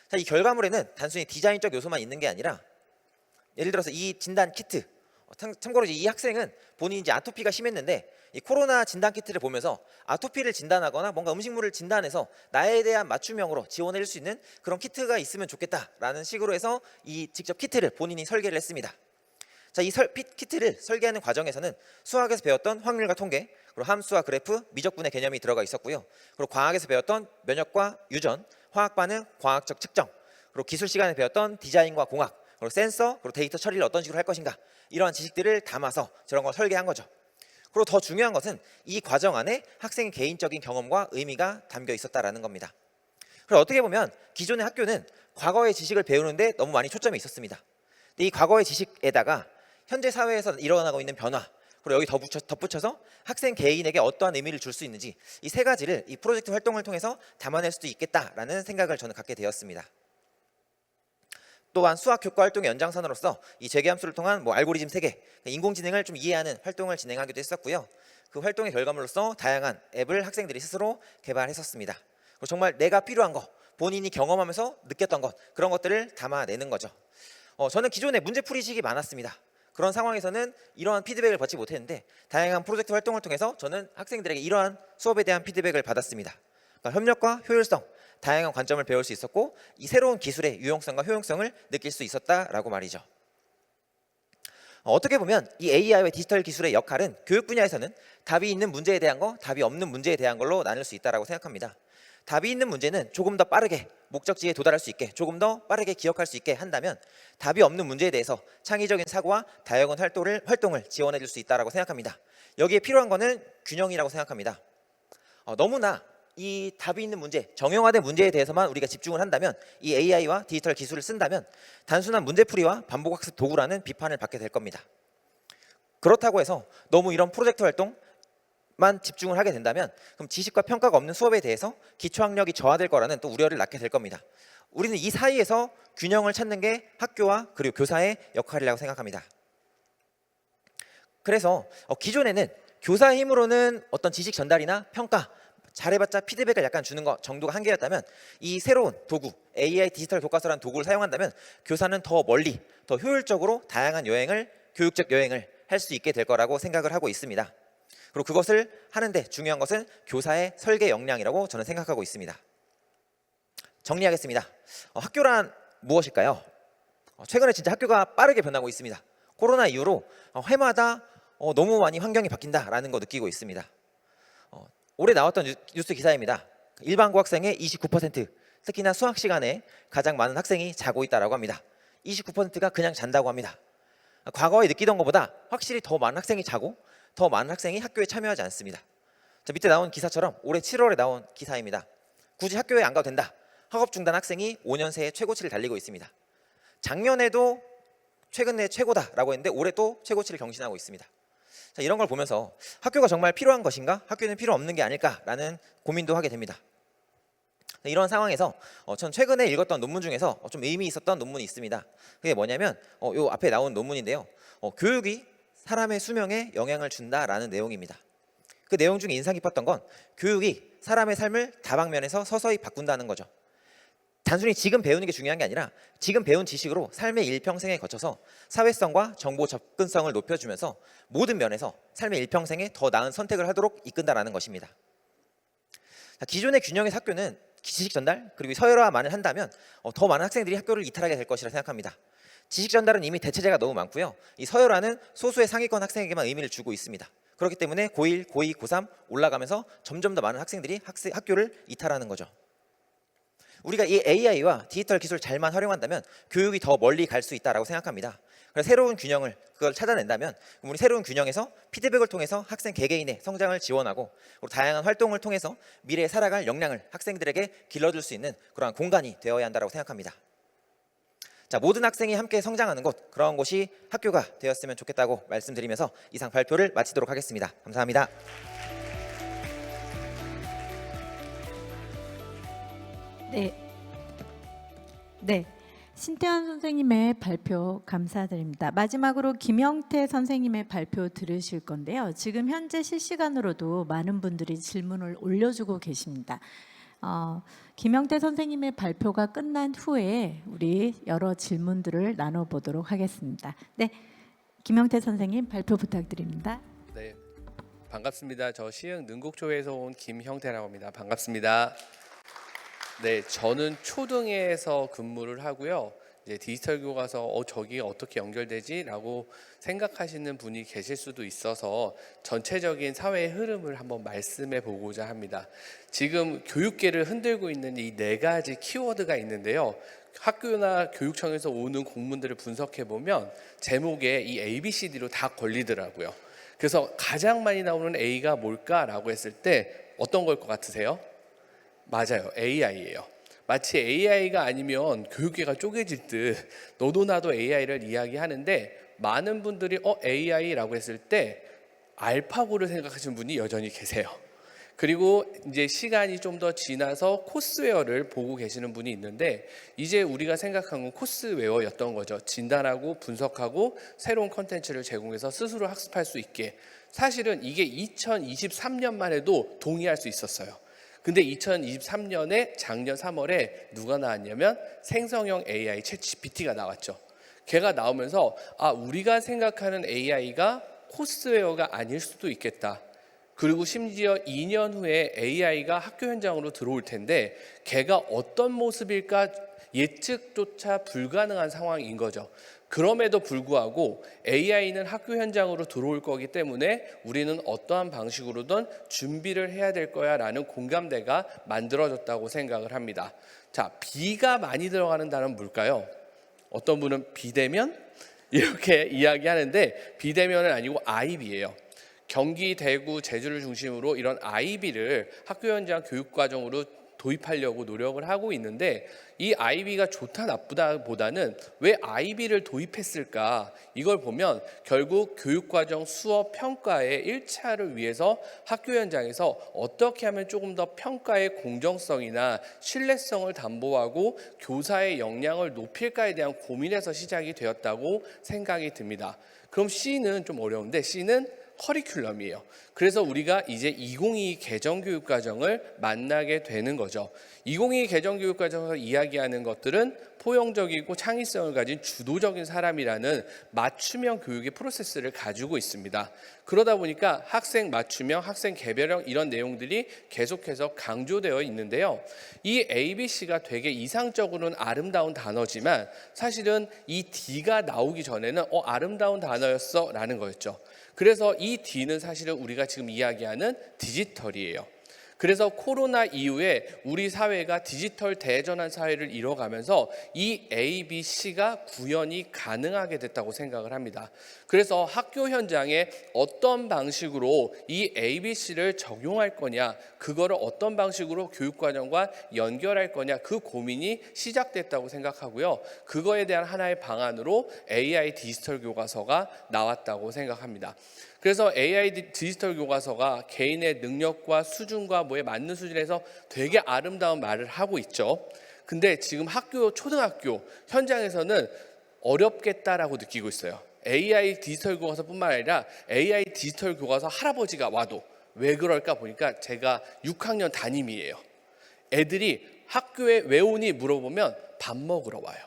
자, 이 결과물에는 단순히 디자인적 요소만 있는 게 아니라 예를 들어서 이 진단 키트 참고로 이 학생은 본인이 이제 아토피가 심했는데 이 코로나 진단 키트를 보면서 아토피를 진단하거나 뭔가 음식물을 진단해서 나에 대한 맞춤형으로 지원해 줄 수 있는 그런 키트가 있으면 좋겠다라는 식으로 해서 이 직접 키트를 본인이 설계를 했습니다. 자, 이 키트를 설계하는 과정에서는 수학에서 배웠던 확률과 통계, 그리고 함수와 그래프, 미적분의 개념이 들어가 있었고요. 그리고 과학에서 배웠던 면역과 유전, 화학 반응, 과학적 측정, 그리고 기술 시간에 배웠던 디자인과 공학, 그리고 센서, 그리고 데이터 처리를 어떤 식으로 할 것인가, 이러한 지식들을 담아서 저런 걸 설계한 거죠. 그리고 더 중요한 것은 이 과정 안에 학생의 개인적인 경험과 의미가 담겨 있었다라는 겁니다. 그리고 어떻게 보면 기존의 학교는 과거의 지식을 배우는데 너무 많이 초점이 있었습니다. 근데 이 과거의 지식에다가 현재 사회에서 일어나고 있는 변화, 그리고 여기 덧붙여서 학생 개인에게 어떠한 의미를 줄 수 있는지, 이 세 가지를 이 프로젝트 활동을 통해서 담아낼 수도 있겠다라는 생각을 저는 갖게 되었습니다. 또한 수학 교과 활동의 연장선으로서 이 재계함수를 통한 알고리즘 세계, 인공지능을 좀 이해하는 활동을 진행하기도 했었고요. 그 활동의 결과물로서 다양한 앱을 학생들이 스스로 개발했었습니다. 그리고 정말 내가 필요한 거, 본인이 경험하면서 느꼈던 것, 그런 것들을 담아내는 거죠. 저는 기존에 문제풀이식이 많았습니다. 그런 상황에서는 이러한 피드백을 받지 못했는데 다양한 프로젝트 활동을 통해서 저는 학생들에게 이러한 수업에 대한 피드백을 받았습니다. 그러니까 협력과 효율성, 다양한 관점을 배울 수 있었고 이 새로운 기술의 유용성과 효용성을 느낄 수 있었다라고 말이죠. 어떻게 보면 이 AI와 디지털 기술의 역할은 교육 분야에서는 답이 있는 문제에 대한 거, 답이 없는 문제에 대한 걸로 나눌 수 있다고 생각합니다. 답이 있는 문제는 조금 더 빠르게 목적지에 도달할 수 있게, 조금 더 빠르게 기억할 수 있게 한다면, 답이 없는 문제에 대해서 창의적인 사고와 다양한 활동을 지원해 줄 수 있다고 생각합니다. 여기에 필요한 거는 균형이라고 생각합니다. 너무나 이 답이 있는 문제, 정형화된 문제에 대해서만 우리가 집중을 한다면, 이 AI와 디지털 기술을 쓴다면 단순한 문제풀이와 반복학습 도구라는 비판을 받게 될 겁니다. 그렇다고 해서 너무 이런 프로젝트 활동만 집중을 하게 된다면 그럼 지식과 평가가 없는 수업에 대해서 기초학력이 저하될 거라는 또 우려를 낳게 될 겁니다. 우리는 이 사이에서 균형을 찾는 게 학교와 그리고 교사의 역할이라고 생각합니다. 그래서 기존에는 교사의 힘으로는 어떤 지식 전달이나 평가, 잘해봤자 피드백을 약간 주는 것 정도가 한계였다면, 이 새로운 도구, AI 디지털 교과서라는 도구를 사용한다면 교사는 더 멀리, 더 효율적으로 다양한 교육적 여행을 할 수 있게 될 거라고 생각을 하고 있습니다. 그리고 그것을 하는데 중요한 것은 교사의 설계 역량이라고 저는 생각하고 있습니다. 정리하겠습니다. 학교란 무엇일까요? 최근에 진짜 학교가 빠르게 변하고 있습니다. 코로나 이후로 해마다 너무 많이 환경이 바뀐다라는 거 느끼고 있습니다. 올해 나왔던 뉴스 기사입니다. 일반 고학생의 29%, 특히나 수학 시간에 가장 많은 학생이 자고 있다고 합니다. 29%가 그냥 잔다고 합니다. 과거에 느끼던 것보다 확실히 더 많은 학생이 자고 더 많은 학생이 학교에 참여하지 않습니다. 자, 밑에 나온 기사처럼 올해 7월에 나온 기사입니다. 굳이 학교에 안 가도 된다. 학업 중단 학생이 5년 새에 최고치를 달리고 있습니다. 작년에도 최근에 최고다라고 했는데 올해 또 최고치를 경신하고 있습니다. 자, 이런 걸 보면서 학교가 정말 필요한 것인가? 학교는 필요 없는 게 아닐까라는 고민도 하게 됩니다. 이런 상황에서 전 최근에 읽었던 논문 중에서 좀 의미 있었던 논문이 있습니다. 그게 뭐냐면 요 앞에 나온 논문인데요. 교육이 사람의 수명에 영향을 준다라는 내용입니다. 그 내용 중에 인상 깊었던 건 교육이 사람의 삶을 다방면에서 서서히 바꾼다는 거죠. 단순히 지금 배우는 게 중요한 게 아니라 지금 배운 지식으로 삶의 일평생에 거쳐서 사회성과 정보 접근성을 높여주면서 모든 면에서 삶의 일평생에 더 나은 선택을 하도록 이끈다라는 것입니다. 기존의 균형의 학교는 지식 전달 그리고 서열화만을 한다면 더 많은 학생들이 학교를 이탈하게 될 것이라 생각합니다. 지식 전달은 이미 대체제가 너무 많고요. 이 서열화는 소수의 상위권 학생에게만 의미를 주고 있습니다. 그렇기 때문에 고1, 고2, 고3 올라가면서 점점 더 많은 학생들이 학교를 이탈하는 거죠. 우리가 이 AI와 디지털 기술을 잘만 활용한다면 교육이 더 멀리 갈 수 있다고 생각합니다. 그래서 새로운 균형을 그걸 찾아낸다면 우리 새로운 균형에서 피드백을 통해서 학생 개개인의 성장을 지원하고 그리고 다양한 활동을 통해서 미래에 살아갈 역량을 학생들에게 길러줄 수 있는 그러한 공간이 되어야 한다고 생각합니다. 자, 모든 학생이 함께 성장하는 곳, 그런 곳이 학교가 되었으면 좋겠다고 말씀드리면서 이상 발표를 마치도록 하겠습니다. 감사합니다. 네. 신태환 선생님의 발표 감사드립니다. 마지막으로 김영태 선생님의 발표 들으실 건데요. 지금 현재 실시간으로도 많은 분들이 질문을 올려주고 계십니다. 김영태 선생님의 발표가 끝난 후에 우리 여러 질문들을 나눠보도록 하겠습니다. 네, 김영태 선생님 발표 부탁드립니다. 네, 반갑습니다. 저 시흥 능곡초에서 온 김형태라고 합니다. 반갑습니다. 네, 저는 초등에서 근무를 하고요. 이제 디지털 교과서 저기 어떻게 연결되지라고 생각하시는 분이 계실 수도 있어서 전체적인 사회의 흐름을 한번 말씀해 보고자 합니다. 지금 교육계를 흔들고 있는 이 네 가지 키워드가 있는데요. 학교나 교육청에서 오는 공문들을 분석해 보면 제목에 이 ABCD로 다 걸리더라고요. 그래서 가장 많이 나오는 A가 뭘까라고 했을 때 어떤 걸 것 같으세요? 맞아요, AI예요. 마치 AI가 아니면 교육계가 쪼개질 듯 너도 나도 AI를 이야기하는데, 많은 분들이 AI라고 했을 때 알파고를 생각하시는 분이 여전히 계세요. 그리고 이제 시간이 좀 더 지나서 코스웨어를 보고 계시는 분이 있는데, 이제 우리가 생각한 건 코스웨어였던 거죠. 진단하고 분석하고 새로운 컨텐츠를 제공해서 스스로 학습할 수 있게. 사실은 이게 2023년만 해도 동의할 수 있었어요. 근데 2023년에 작년 3월에 누가 나왔냐면 생성형 AI 챗GPT가 나왔죠. 걔가 나오면서 우리가 생각하는 AI가 코스웨어가 아닐 수도 있겠다. 그리고 심지어 2년 후에 AI가 학교 현장으로 들어올 텐데 걔가 어떤 모습일까 예측조차 불가능한 상황인 거죠. 그럼에도 불구하고 AI는 학교 현장으로 들어올 거기 때문에 우리는 어떠한 방식으로든 준비를 해야 될 거야 라는 공감대가 만들어졌다고 생각을 합니다. 자, B가 많이 들어가는 단어는 뭘까요? 어떤 분은 비대면? 이렇게 이야기하는데 비대면은 아니고 IB예요. 경기, 대구, 제주를 중심으로 이런 IB를 학교 현장 교육과정으로 도입하려고 노력을 하고 있는데, 이 IB가 좋다 나쁘다 보다는 왜 IB를 도입했을까, 이걸 보면 결국 교육과정 수업 평가의 1차를 위해서 학교 현장에서 어떻게 하면 조금 더 평가의 공정성이나 신뢰성을 담보하고 교사의 역량을 높일까에 대한 고민에서 시작이 되었다고 생각이 듭니다. 그럼 C는 좀 어려운데 C는 커리큘럼이에요. 그래서 우리가 이제 2022 개정교육과정을 만나게 되는 거죠. 2022 개정교육과정에서 이야기하는 것들은 포용적이고 창의성을 가진 주도적인 사람이라는 맞춤형 교육의 프로세스를 가지고 있습니다. 그러다 보니까 학생 맞춤형, 학생 개별형 이런 내용들이 계속해서 강조되어 있는데요. 이 ABC가 되게 이상적으로는 아름다운 단어지만 사실은 이 D가 나오기 전에는 아름다운 단어였어 라는 거였죠. 그래서 이 D는 사실은 우리가 지금 이야기하는 디지털이에요. 그래서 코로나 이후에 우리 사회가 디지털 대전환 사회를 이뤄가면서 이 A, B, C가 구현이 가능하게 됐다고 생각을 합니다. 그래서 학교 현장에 어떤 방식으로 이 A, B, C를 적용할 거냐, 그거를 어떤 방식으로 교육과정과 연결할 거냐, 그 고민이 시작됐다고 생각하고요. 그거에 대한 하나의 방안으로 AI 디지털 교과서가 나왔다고 생각합니다. 그래서 AI 디지털 교과서가 개인의 능력과 수준과 뭐에 맞는 수준에서 되게 아름다운 말을 하고 있죠. 근데 지금 학교, 초등학교 현장에서는 어렵겠다라고 느끼고 있어요. AI 디지털 교과서뿐만 아니라 AI 디지털 교과서 할아버지가 와도 왜 그럴까 보니까 제가 6학년 담임이에요. 애들이 학교에 왜 오니 물어보면 밥 먹으러 와요.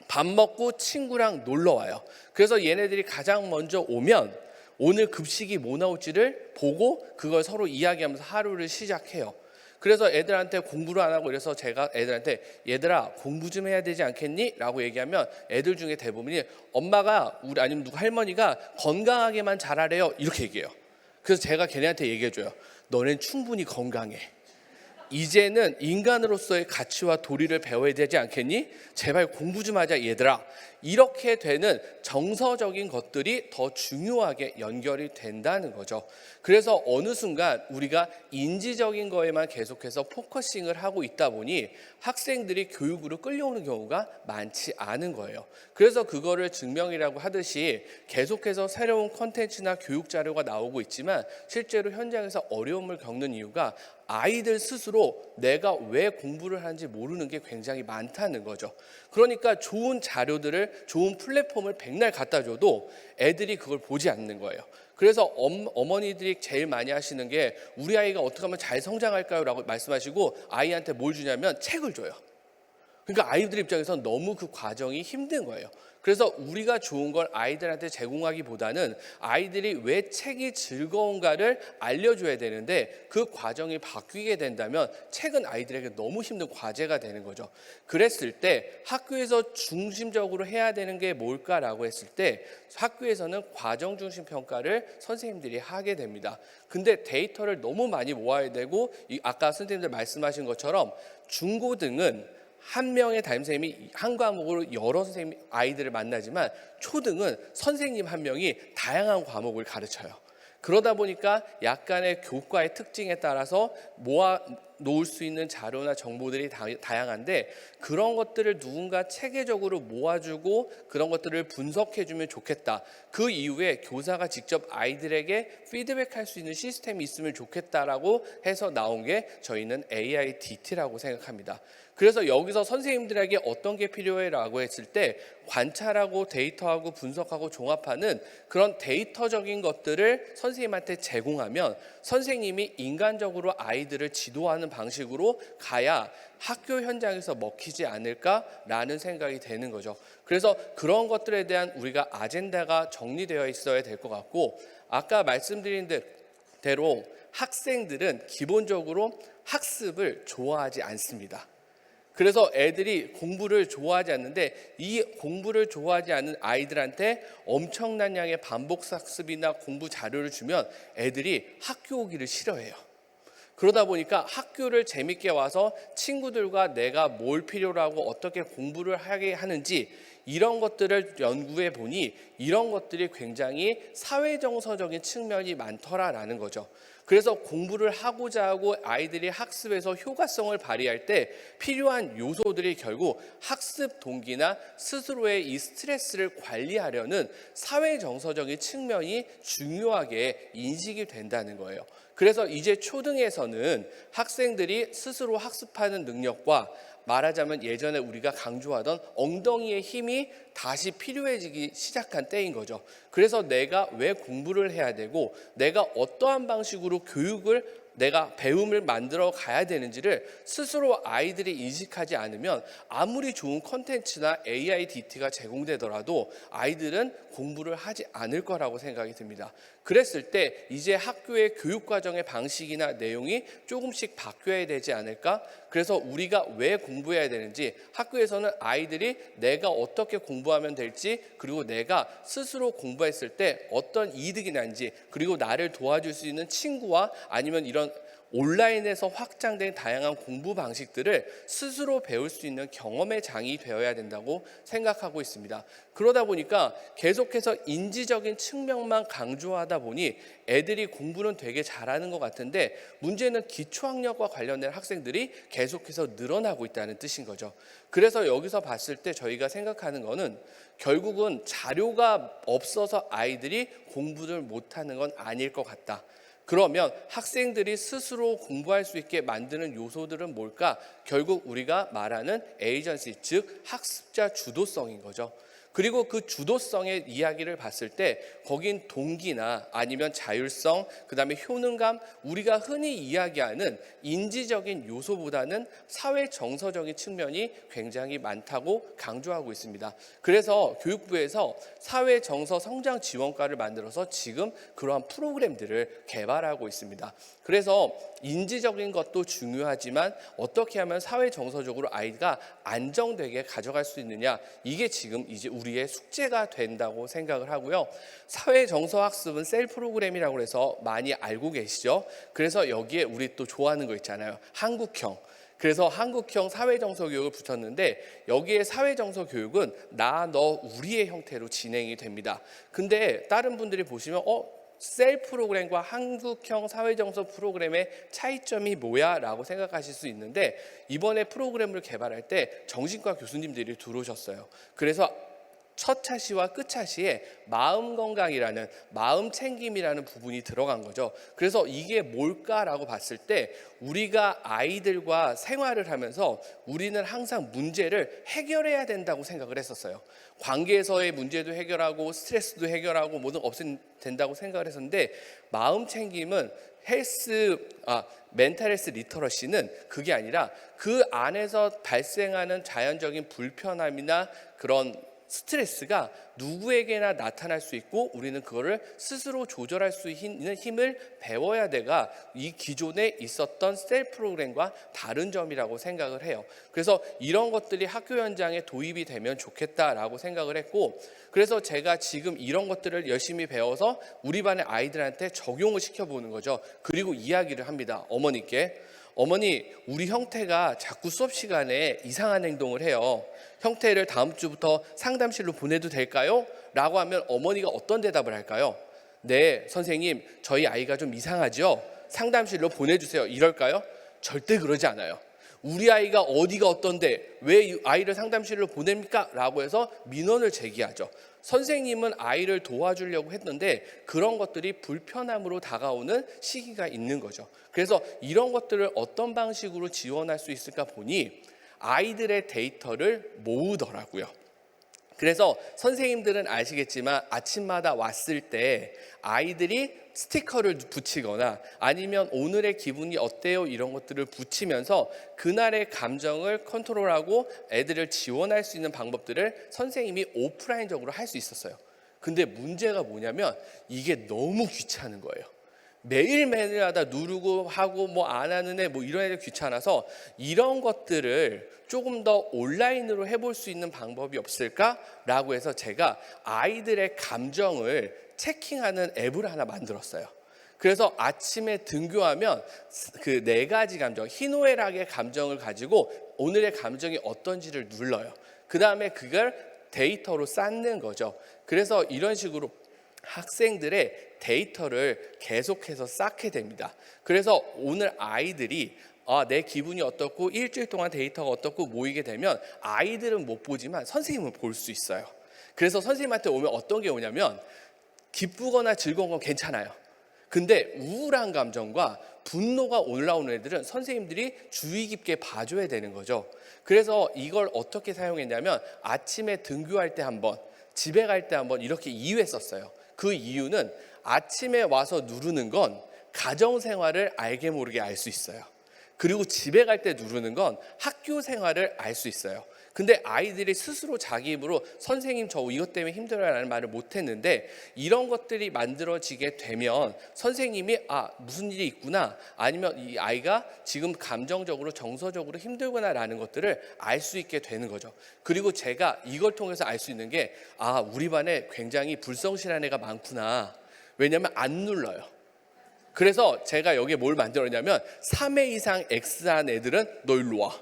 밥 먹고 친구랑 놀러 와요. 그래서 얘네들이 가장 먼저 오면 오늘 급식이 뭐 나올지를 보고 그걸 서로 이야기하면서 하루를 시작해요. 그래서 애들한테 공부를 안 하고 이래서 제가 애들한테 얘들아 공부 좀 해야 되지 않겠니? 라고 얘기하면 애들 중에 대부분이 엄마가 우리 아니면 누구 할머니가 건강하게만 자라래요 이렇게 얘기해요. 그래서 제가 걔네한테 얘기해줘요. 너넨 충분히 건강해. 이제는 인간으로서의 가치와 도리를 배워야 되지 않겠니? 제발 공부 좀 하자 얘들아. 이렇게 되는 정서적인 것들이 더 중요하게 연결이 된다는 거죠. 그래서 어느 순간 우리가 인지적인 거에만 계속해서 포커싱을 하고 있다 보니 학생들이 교육으로 끌려오는 경우가 많지 않은 거예요. 그래서 그거를 증명이라고 하듯이 계속해서 새로운 콘텐츠나 교육 자료가 나오고 있지만 실제로 현장에서 어려움을 겪는 이유가 아이들 스스로 내가 왜 공부를 하는지 모르는 게 굉장히 많다는 거죠. 그러니까 좋은 자료들을, 좋은 플랫폼을 백날 갖다 줘도 애들이 그걸 보지 않는 거예요. 그래서 어머니들이 제일 많이 하시는 게 우리 아이가 어떻게 하면 잘 성장할까요? 라고 말씀하시고 아이한테 뭘 주냐면 책을 줘요. 그러니까 아이들 입장에서는 너무 그 과정이 힘든 거예요. 그래서 우리가 좋은 걸 아이들한테 제공하기보다는 아이들이 왜 책이 즐거운가를 알려줘야 되는데, 그 과정이 바뀌게 된다면 책은 아이들에게 너무 힘든 과제가 되는 거죠. 그랬을 때 학교에서 중심적으로 해야 되는 게 뭘까라고 했을 때, 학교에서는 과정 중심 평가를 선생님들이 하게 됩니다. 근데 데이터를 너무 많이 모아야 되고, 아까 선생님들 말씀하신 것처럼 중고등은 한 명의 담임선생님이 한 과목으로 여러 선생님 아이들을 만나지만, 초등은 선생님 한 명이 다양한 과목을 가르쳐요. 그러다 보니까 약간의 교과의 특징에 따라서 모아 놓을 수 있는 자료나 정보들이 다양한데, 그런 것들을 누군가 체계적으로 모아주고 그런 것들을 분석해주면 좋겠다. 그 이후에 교사가 직접 아이들에게 피드백할 수 있는 시스템이 있으면 좋겠다라고 해서 나온 게 저희는 AIDT라고 생각합니다. 그래서 여기서 선생님들에게 어떤 게 필요해라고 했을 때, 관찰하고 데이터하고 분석하고 종합하는 그런 데이터적인 것들을 선생님한테 제공하면 선생님이 인간적으로 아이들을 지도하는 방식으로 가야 학교 현장에서 먹히지 않을까라는 생각이 되는 거죠. 그래서 그런 것들에 대한 우리가 아젠다가 정리되어 있어야 될 것 같고, 아까 말씀드린 대로 학생들은 기본적으로 학습을 좋아하지 않습니다. 그래서 애들이 공부를 좋아하지 않는데, 이 공부를 좋아하지 않는 아이들한테 엄청난 양의 반복학습이나 공부 자료를 주면 애들이 학교 오기를 싫어해요. 그러다 보니까 학교를 재밌게 와서 친구들과 내가 뭘 필요로 하고 어떻게 공부를 하게 하는지, 이런 것들을 연구해 보니 이런 것들이 굉장히 사회정서적인 측면이 많더라라는 거죠. 그래서 공부를 하고자 하고 아이들이 학습에서 효과성을 발휘할 때 필요한 요소들이 결국 학습 동기나 스스로의 이 스트레스를 관리하려는 사회정서적인 측면이 중요하게 인식이 된다는 거예요. 그래서 이제 초등에서는 학생들이 스스로 학습하는 능력과, 말하자면 예전에 우리가 강조하던 엉덩이의 힘이 다시 필요해지기 시작한 때인 거죠. 그래서 내가 왜 공부를 해야 되고 내가 어떠한 방식으로 교육을 내가 배움을 만들어 가야 되는지를 스스로 아이들이 인식하지 않으면 아무리 좋은 컨텐츠나 AIDT가 제공되더라도 아이들은 공부를 하지 않을 거라고 생각이 듭니다. 그랬을 때 이제 학교의 교육과정의 방식이나 내용이 조금씩 바뀌어야 되지 않을까? 그래서 우리가 왜 공부해야 되는지, 학교에서는 아이들이 내가 어떻게 공부하면 될지, 그리고 내가 스스로 공부했을 때 어떤 이득이 난지, 그리고 나를 도와줄 수 있는 친구와 아니면 이런 온라인에서 확장된 다양한 공부 방식들을 스스로 배울 수 있는 경험의 장이 되어야 된다고 생각하고 있습니다. 그러다 보니까 계속해서 인지적인 측면만 강조하다 보니 애들이 공부는 되게 잘하는 것 같은데, 문제는 기초학력과 관련된 학생들이 계속해서 늘어나고 있다는 뜻인 거죠. 그래서 여기서 봤을 때 저희가 생각하는 거는 결국은 자료가 없어서 아이들이 공부를 못하는 건 아닐 것 같다. 그러면 학생들이 스스로 공부할 수 있게 만드는 요소들은 뭘까? 결국 우리가 말하는 에이전시, 즉 학습자 주도성인 거죠. 그리고 그 주도성의 이야기를 봤을 때 거긴 동기나 아니면 자율성, 그다음에 효능감, 우리가 흔히 이야기하는 인지적인 요소보다는 사회 정서적인 측면이 굉장히 많다고 강조하고 있습니다. 그래서 교육부에서 사회 정서 성장 지원과를 만들어서 지금 그러한 프로그램들을 개발하고 있습니다. 그래서 인지적인 것도 중요하지만 어떻게 하면 사회 정서적으로 아이가 안정되게 가져갈 수 있느냐, 이게 지금 이제 우리의 숙제가 된다고 생각을 하고요. 사회 정서 학습은 셀 프로그램이라고 해서 많이 알고 계시죠? 그래서 여기에 우리 또 좋아하는 거 있잖아요. 한국형. 그래서 한국형 사회정서 교육을 붙였는데, 여기에 사회정서 교육은 나, 너, 우리의 형태로 진행이 됩니다. 근데 다른 분들이 보시면 셀 프로그램과 한국형 사회정서 프로그램의 차이점이 뭐야? 라고 생각하실 수 있는데, 이번에 프로그램을 개발할 때 정신과 교수님들이 들어오셨어요. 그래서 첫 차시와 끝 차시에 마음 건강이라는, 마음 챙김이라는 부분이 들어간 거죠. 그래서 이게 뭘까라고 봤을 때 우리가 아이들과 생활을 하면서 우리는 항상 문제를 해결해야 된다고 생각을 했었어요. 관계에서의 문제도 해결하고 스트레스도 해결하고 뭐든 없애야 된다고 생각을 했었는데, 마음 챙김은 멘탈 헬스 리터러시는 그게 아니라 그 안에서 발생하는 자연적인 불편함이나 그런 스트레스가 누구에게나 나타날 수 있고 우리는 그거를 스스로 조절할 수 있는 힘을 배워야 돼가 이 기존에 있었던 셀프 프로그램과 다른 점이라고 생각을 해요. 그래서 이런 것들이 학교 현장에 도입이 되면 좋겠다라고 생각을 했고, 그래서 제가 지금 이런 것들을 열심히 배워서 우리 반의 아이들한테 적용을 시켜보는 거죠. 그리고 이야기를 합니다. 어머니께. 어머니, 우리 형태가 자꾸 수업 시간에 이상한 행동을 해요. 형태를 다음 주부터 상담실로 보내도 될까요? 라고 하면 어머니가 어떤 대답을 할까요? 네, 선생님, 저희 아이가 좀 이상하죠? 상담실로 보내주세요. 이럴까요? 절대 그러지 않아요. 우리 아이가 어디가 어떤데 왜 이 아이를 상담실로 보냅니까? 라고 해서 민원을 제기하죠. 선생님은 아이를 도와주려고 했는데 그런 것들이 불편함으로 다가오는 시기가 있는 거죠. 그래서 이런 것들을 어떤 방식으로 지원할 수 있을까 보니 아이들의 데이터를 모으더라고요. 그래서 선생님들은 아시겠지만 아침마다 왔을 때 아이들이 스티커를 붙이거나 아니면 오늘의 기분이 어때요? 이런 것들을 붙이면서 그날의 감정을 컨트롤하고 애들을 지원할 수 있는 방법들을 선생님이 오프라인적으로 할 수 있었어요. 근데 문제가 뭐냐면 이게 너무 귀찮은 거예요. 매일매일마다 누르고 하고 뭐 안 하는 애 뭐 이런 애들 귀찮아서 이런 것들을 조금 더 온라인으로 해볼 수 있는 방법이 없을까라고 해서 제가 아이들의 감정을 체킹하는 앱을 하나 만들었어요. 그래서 아침에 등교하면 그 4가지 감정, 희노애락의 감정을 가지고 오늘의 감정이 어떤지를 눌러요. 그 다음에 그걸 데이터로 쌓는 거죠. 그래서 이런 식으로 학생들의 데이터를 계속해서 쌓게 됩니다. 그래서 오늘 아이들이 내 기분이 어떻고 일주일 동안 데이터가 어떻고 모이게 되면 아이들은 못 보지만 선생님은 볼 수 있어요. 그래서 선생님한테 오면 어떤 게 오냐면 기쁘거나 즐거운 건 괜찮아요. 근데 우울한 감정과 분노가 올라오는 애들은 선생님들이 주의 깊게 봐줘야 되는 거죠. 그래서 이걸 어떻게 사용했냐면 아침에 등교할 때 한번, 집에 갈 때 한번 이렇게 2회 썼어요. 그 이유는 아침에 와서 누르는 건 가정생활을 알게 모르게 알 수 있어요. 그리고 집에 갈 때 누르는 건 학교 생활을 알 수 있어요. 근데 아이들이 스스로 자기 입으로 선생님 저 이것 때문에 힘들어라는 말을 못했는데 이런 것들이 만들어지게 되면 선생님이 무슨 일이 있구나, 아니면 이 아이가 지금 감정적으로 정서적으로 힘들구나라는 것들을 알 수 있게 되는 거죠. 그리고 제가 이걸 통해서 알 수 있는 게 우리 반에 굉장히 불성실한 애가 많구나. 왜냐면 안 눌러요. 그래서 제가 여기에 뭘 만들었냐면 3회 이상 X한 애들은 너 일로 와.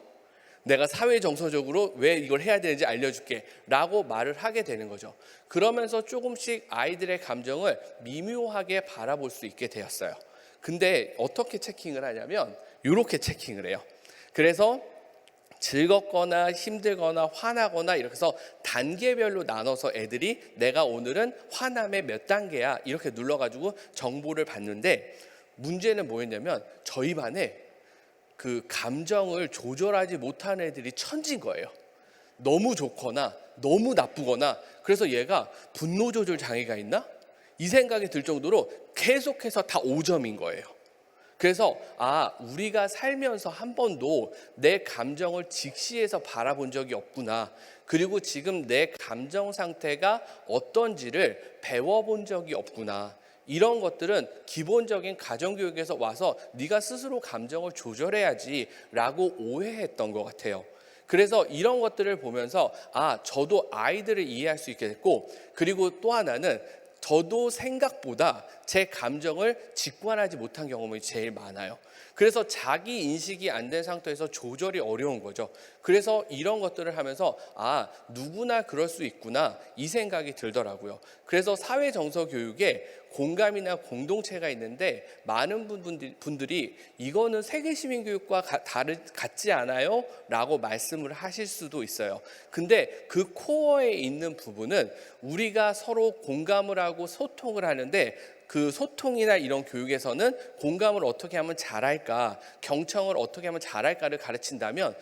내가 사회 정서적으로 왜 이걸 해야 되는지 알려줄게 라고 말을 하게 되는 거죠. 그러면서 조금씩 아이들의 감정을 미묘하게 바라볼 수 있게 되었어요. 근데 어떻게 체킹을 하냐면 이렇게 체킹을 해요. 그래서 즐겁거나 힘들거나 화나거나 이렇게 해서 단계별로 나눠서 애들이 내가 오늘은 화남의 몇 단계야 이렇게 눌러가지고 정보를 받는데, 문제는 뭐였냐면 저희 반에 그 감정을 조절하지 못하는 애들이 천진 거예요. 너무 좋거나 너무 나쁘거나. 그래서 얘가 분노 조절 장애가 있나? 이 생각이 들 정도로 계속해서 다 5점인 거예요. 그래서 우리가 살면서 한 번도 내 감정을 직시해서 바라본 적이 없구나. 그리고 지금 내 감정 상태가 어떤지를 배워본 적이 없구나. 이런 것들은 기본적인 가정교육에서 와서 네가 스스로 감정을 조절해야지 라고 오해했던 것 같아요. 그래서 이런 것들을 보면서 저도 아이들을 이해할 수 있게 됐고, 그리고 또 하나는 저도 생각보다 제 감정을 직관하지 못한 경험이 제일 많아요. 그래서 자기 인식이 안 된 상태에서 조절이 어려운 거죠. 그래서 이런 것들을 하면서 누구나 그럴 수 있구나 이 생각이 들더라고요. 그래서 사회정서 교육에 공감이나 공동체가 있는데 많은 분들이 이거는 세계시민교육과 같지 않아요? 라고 말씀을 하실 수도 있어요. 근데 그 코어에 있는 부분은 우리가 서로 공감을 하고 소통을 하는데 그 소통이나 이런 교육에서는 공감을 어떻게 하면 잘할까, 경청을 어떻게 하면 잘할까를 가르친다면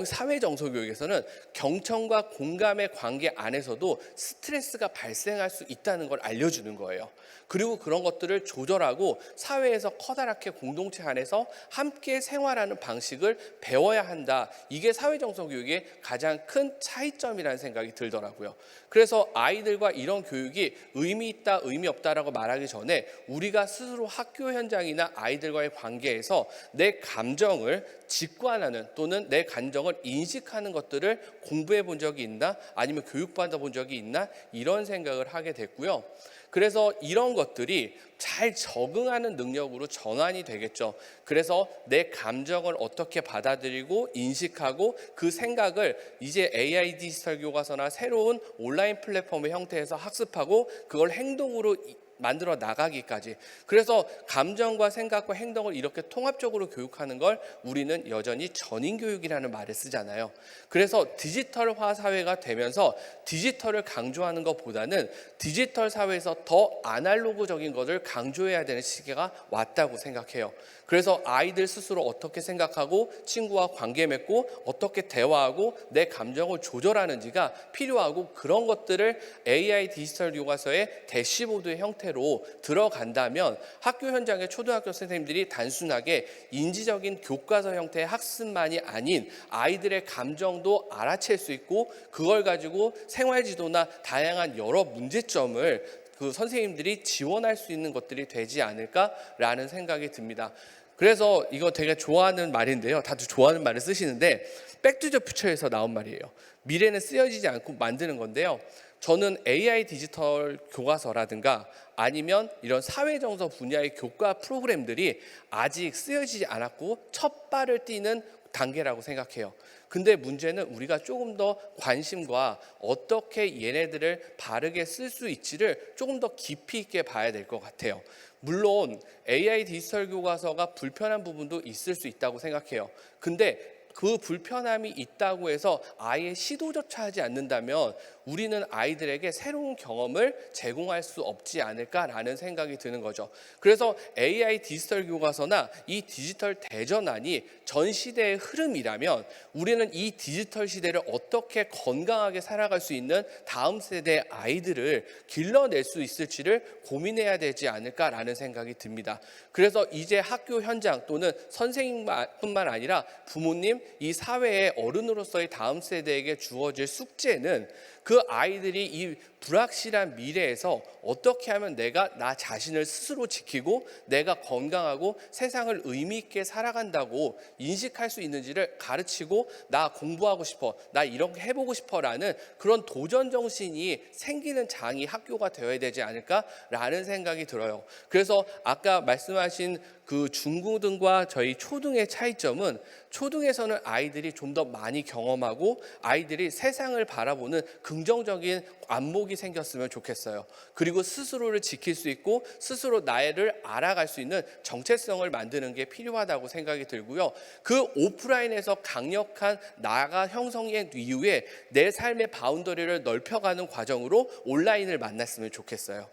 사회정서 교육에서는 경청과 공감의 관계 안에서도 스트레스가 발생할 수 있다는 걸 알려주는 거예요. 그리고 그런 것들을 조절하고 사회에서 커다랗게 공동체 안에서 함께 생활하는 방식을 배워야 한다. 이게 사회정서 교육의 가장 큰 차이점이라는 생각이 들더라고요. 그래서 아이들과 이런 교육이 의미 있다, 의미 없다라고 말하기 전에 우리가 스스로 학교 현장이나 아이들과의 관계에서 내 감정을 직관하는 또는 내 감정을 인식하는 것들을 공부해 본 적이 있나, 아니면 교육받아 본 적이 있나, 이런 생각을 하게 됐고요. 그래서 이런 것들이 잘 적응하는 능력으로 전환이 되겠죠. 그래서 내 감정을 어떻게 받아들이고 인식하고 그 생각을 이제 AI 디지털 교과서나 새로운 온라인 플랫폼의 형태에서 학습하고 그걸 행동으로 만들어 나가기까지. 그래서 감정과 생각과 행동을 이렇게 통합적으로 교육하는 걸 우리는 여전히 전인 교육이라는 말을 쓰잖아요. 그래서 디지털화 사회가 되면서 디지털을 강조하는 것보다는 디지털 사회에서 더 아날로그적인 것을 강조해야 되는 시기가 왔다고 생각해요. 그래서 아이들 스스로 어떻게 생각하고 친구와 관계 맺고 어떻게 대화하고 내 감정을 조절하는지가 필요하고, 그런 것들을 AI 디지털 교과서의 대시보드의 형태로 들어간다면 학교 현장의 초등학교 선생님들이 단순하게 인지적인 교과서 형태의 학습만이 아닌 아이들의 감정도 알아챌 수 있고, 그걸 가지고 생활지도나 다양한 여러 문제점을 그 선생님들이 지원할 수 있는 것들이 되지 않을까라는 생각이 듭니다. 그래서 이거 되게 좋아하는 말인데요. 다들 좋아하는 말을 쓰시는데, 백투더퓨처에서 나온 말이에요. 미래는 쓰여지지 않고 만드는 건데요. 저는 AI 디지털 교과서라든가 아니면 이런 사회정서 분야의 교과 프로그램들이 아직 쓰여지지 않았고 첫 발을 띄는 단계라고 생각해요. 근데 문제는 우리가 조금 더 관심과 어떻게 얘네들을 바르게 쓸 수 있지를 조금 더 깊이 있게 봐야 될 것 같아요. 물론 AI 디지털 교과서가 불편한 부분도 있을 수 있다고 생각해요. 근데 그 불편함이 있다고 해서 아예 시도조차 하지 않는다면 우리는 아이들에게 새로운 경험을 제공할 수 없지 않을까라는 생각이 드는 거죠. 그래서 AI 디지털 교과서나 이 디지털 대전환이 전 시대의 흐름이라면 우리는 이 디지털 시대를 어떻게 건강하게 살아갈 수 있는 다음 세대의 아이들을 길러낼 수 있을지를 고민해야 되지 않을까라는 생각이 듭니다. 그래서 이제 학교 현장 또는 선생님뿐만 아니라 부모님, 이 사회의 어른으로서의 다음 세대에게 주어질 숙제는 그 아이들이 이 불확실한 미래에서 어떻게 하면 내가 나 자신을 스스로 지키고 내가 건강하고 세상을 의미 있게 살아간다고 인식할 수 있는지를 가르치고, 나 공부하고 싶어, 나 이렇게 해보고 싶어라는 그런 도전 정신이 생기는 장이 학교가 되어야 되지 않을까라는 생각이 들어요. 그래서 아까 말씀하신 그 중고등과 저희 초등의 차이점은, 초등에서는 아이들이 좀 더 많이 경험하고 아이들이 세상을 바라보는 긍정적인 안목이 생겼으면 좋겠어요. 그리고 스스로를 지킬 수 있고 스스로 나를 알아갈 수 있는 정체성을 만드는 게 필요하다고 생각이 들고요. 그 오프라인에서 강력한 나가 형성의 이후에 내 삶의 바운더리를 넓혀가는 과정으로 온라인을 만났으면 좋겠어요.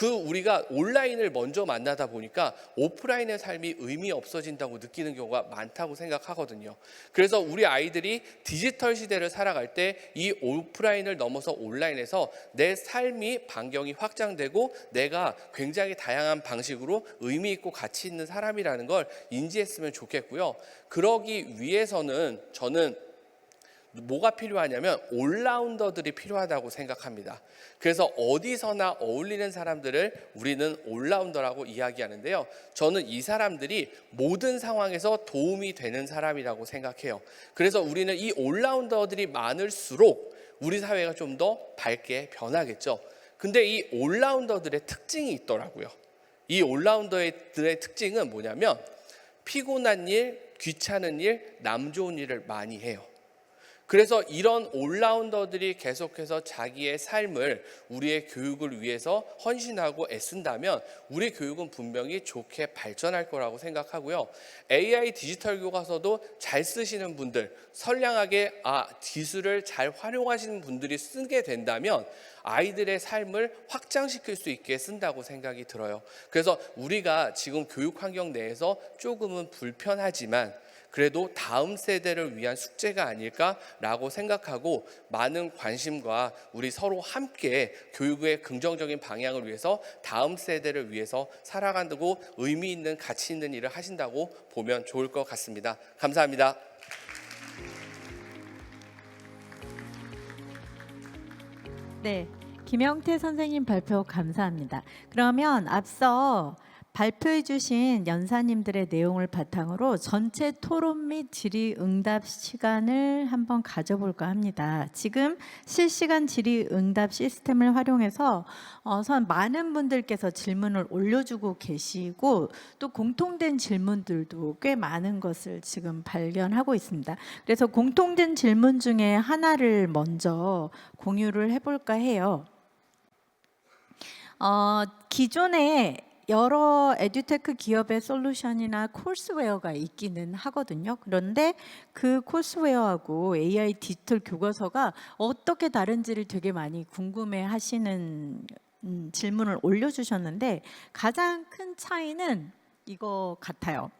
우리가 온라인을 먼저 만나다 보니까 오프라인의 삶이 의미 없어진다고 느끼는 경우가 많다고 생각하거든요. 그래서 우리 아이들이 디지털 시대를 살아갈 때 이 오프라인을 넘어서 온라인에서 내 삶이 반경이 확장되고 내가 굉장히 다양한 방식으로 의미 있고 가치 있는 사람이라는 걸 인지했으면 좋겠고요. 그러기 위해서는 저는 뭐가 필요하냐면 올라운더들이 필요하다고 생각합니다. 그래서 어디서나 어울리는 사람들을 우리는 올라운더라고 이야기하는데요. 저는 이 사람들이 모든 상황에서 도움이 되는 사람이라고 생각해요. 그래서 우리는 이 올라운더들이 많을수록 우리 사회가 좀 더 밝게 변하겠죠. 근데 이 올라운더들의 특징이 있더라고요. 이 올라운더들의 특징은 뭐냐면 피곤한 일, 귀찮은 일, 남 좋은 일을 많이 해요. 그래서 이런 올라운더들이 계속해서 자기의 삶을 우리의 교육을 위해서 헌신하고 애쓴다면 우리 교육은 분명히 좋게 발전할 거라고 생각하고요. AI 디지털 교과서도 잘 쓰시는 분들, 선량하게 기술을 잘 활용하시는 분들이 쓰게 된다면 아이들의 삶을 확장시킬 수 있게 쓴다고 생각이 들어요. 그래서 우리가 지금 교육 환경 내에서 조금은 불편하지만 그래도 다음 세대를 위한 숙제가 아닐까라고 생각하고 많은 관심과 우리 서로 함께 교육의 긍정적인 방향을 위해서 다음 세대를 위해서 살아간다고 의미 있는 가치 있는 일을 하신다고 보면 좋을 것 같습니다. 감사합니다. 네, 김영태 선생님 발표 감사합니다. 그러면 앞서 발표해 주신 연사님들의 내용을 바탕으로 전체 토론 및 질의응답 시간을 한번 가져볼까 합니다. 지금 실시간 질의응답 시스템을 활용해서 많은 분들께서 질문을 올려주고 계시고 또 공통된 질문들도 꽤 많은 것을 지금 발견하고 있습니다. 그래서 공통된 질문 중에 하나를 먼저 공유를 해볼까 해요. 기존에 여러 에듀테크 기업의 솔루션이나 코스웨어가 있기는 하거든요. 그런데 그 코스웨어하고 AI 디지털 교과서가 어떻게 다른지를 되게 많이 궁금해 하시는 질문을 올려주셨는데 가장 큰 차이는 이거 같아요.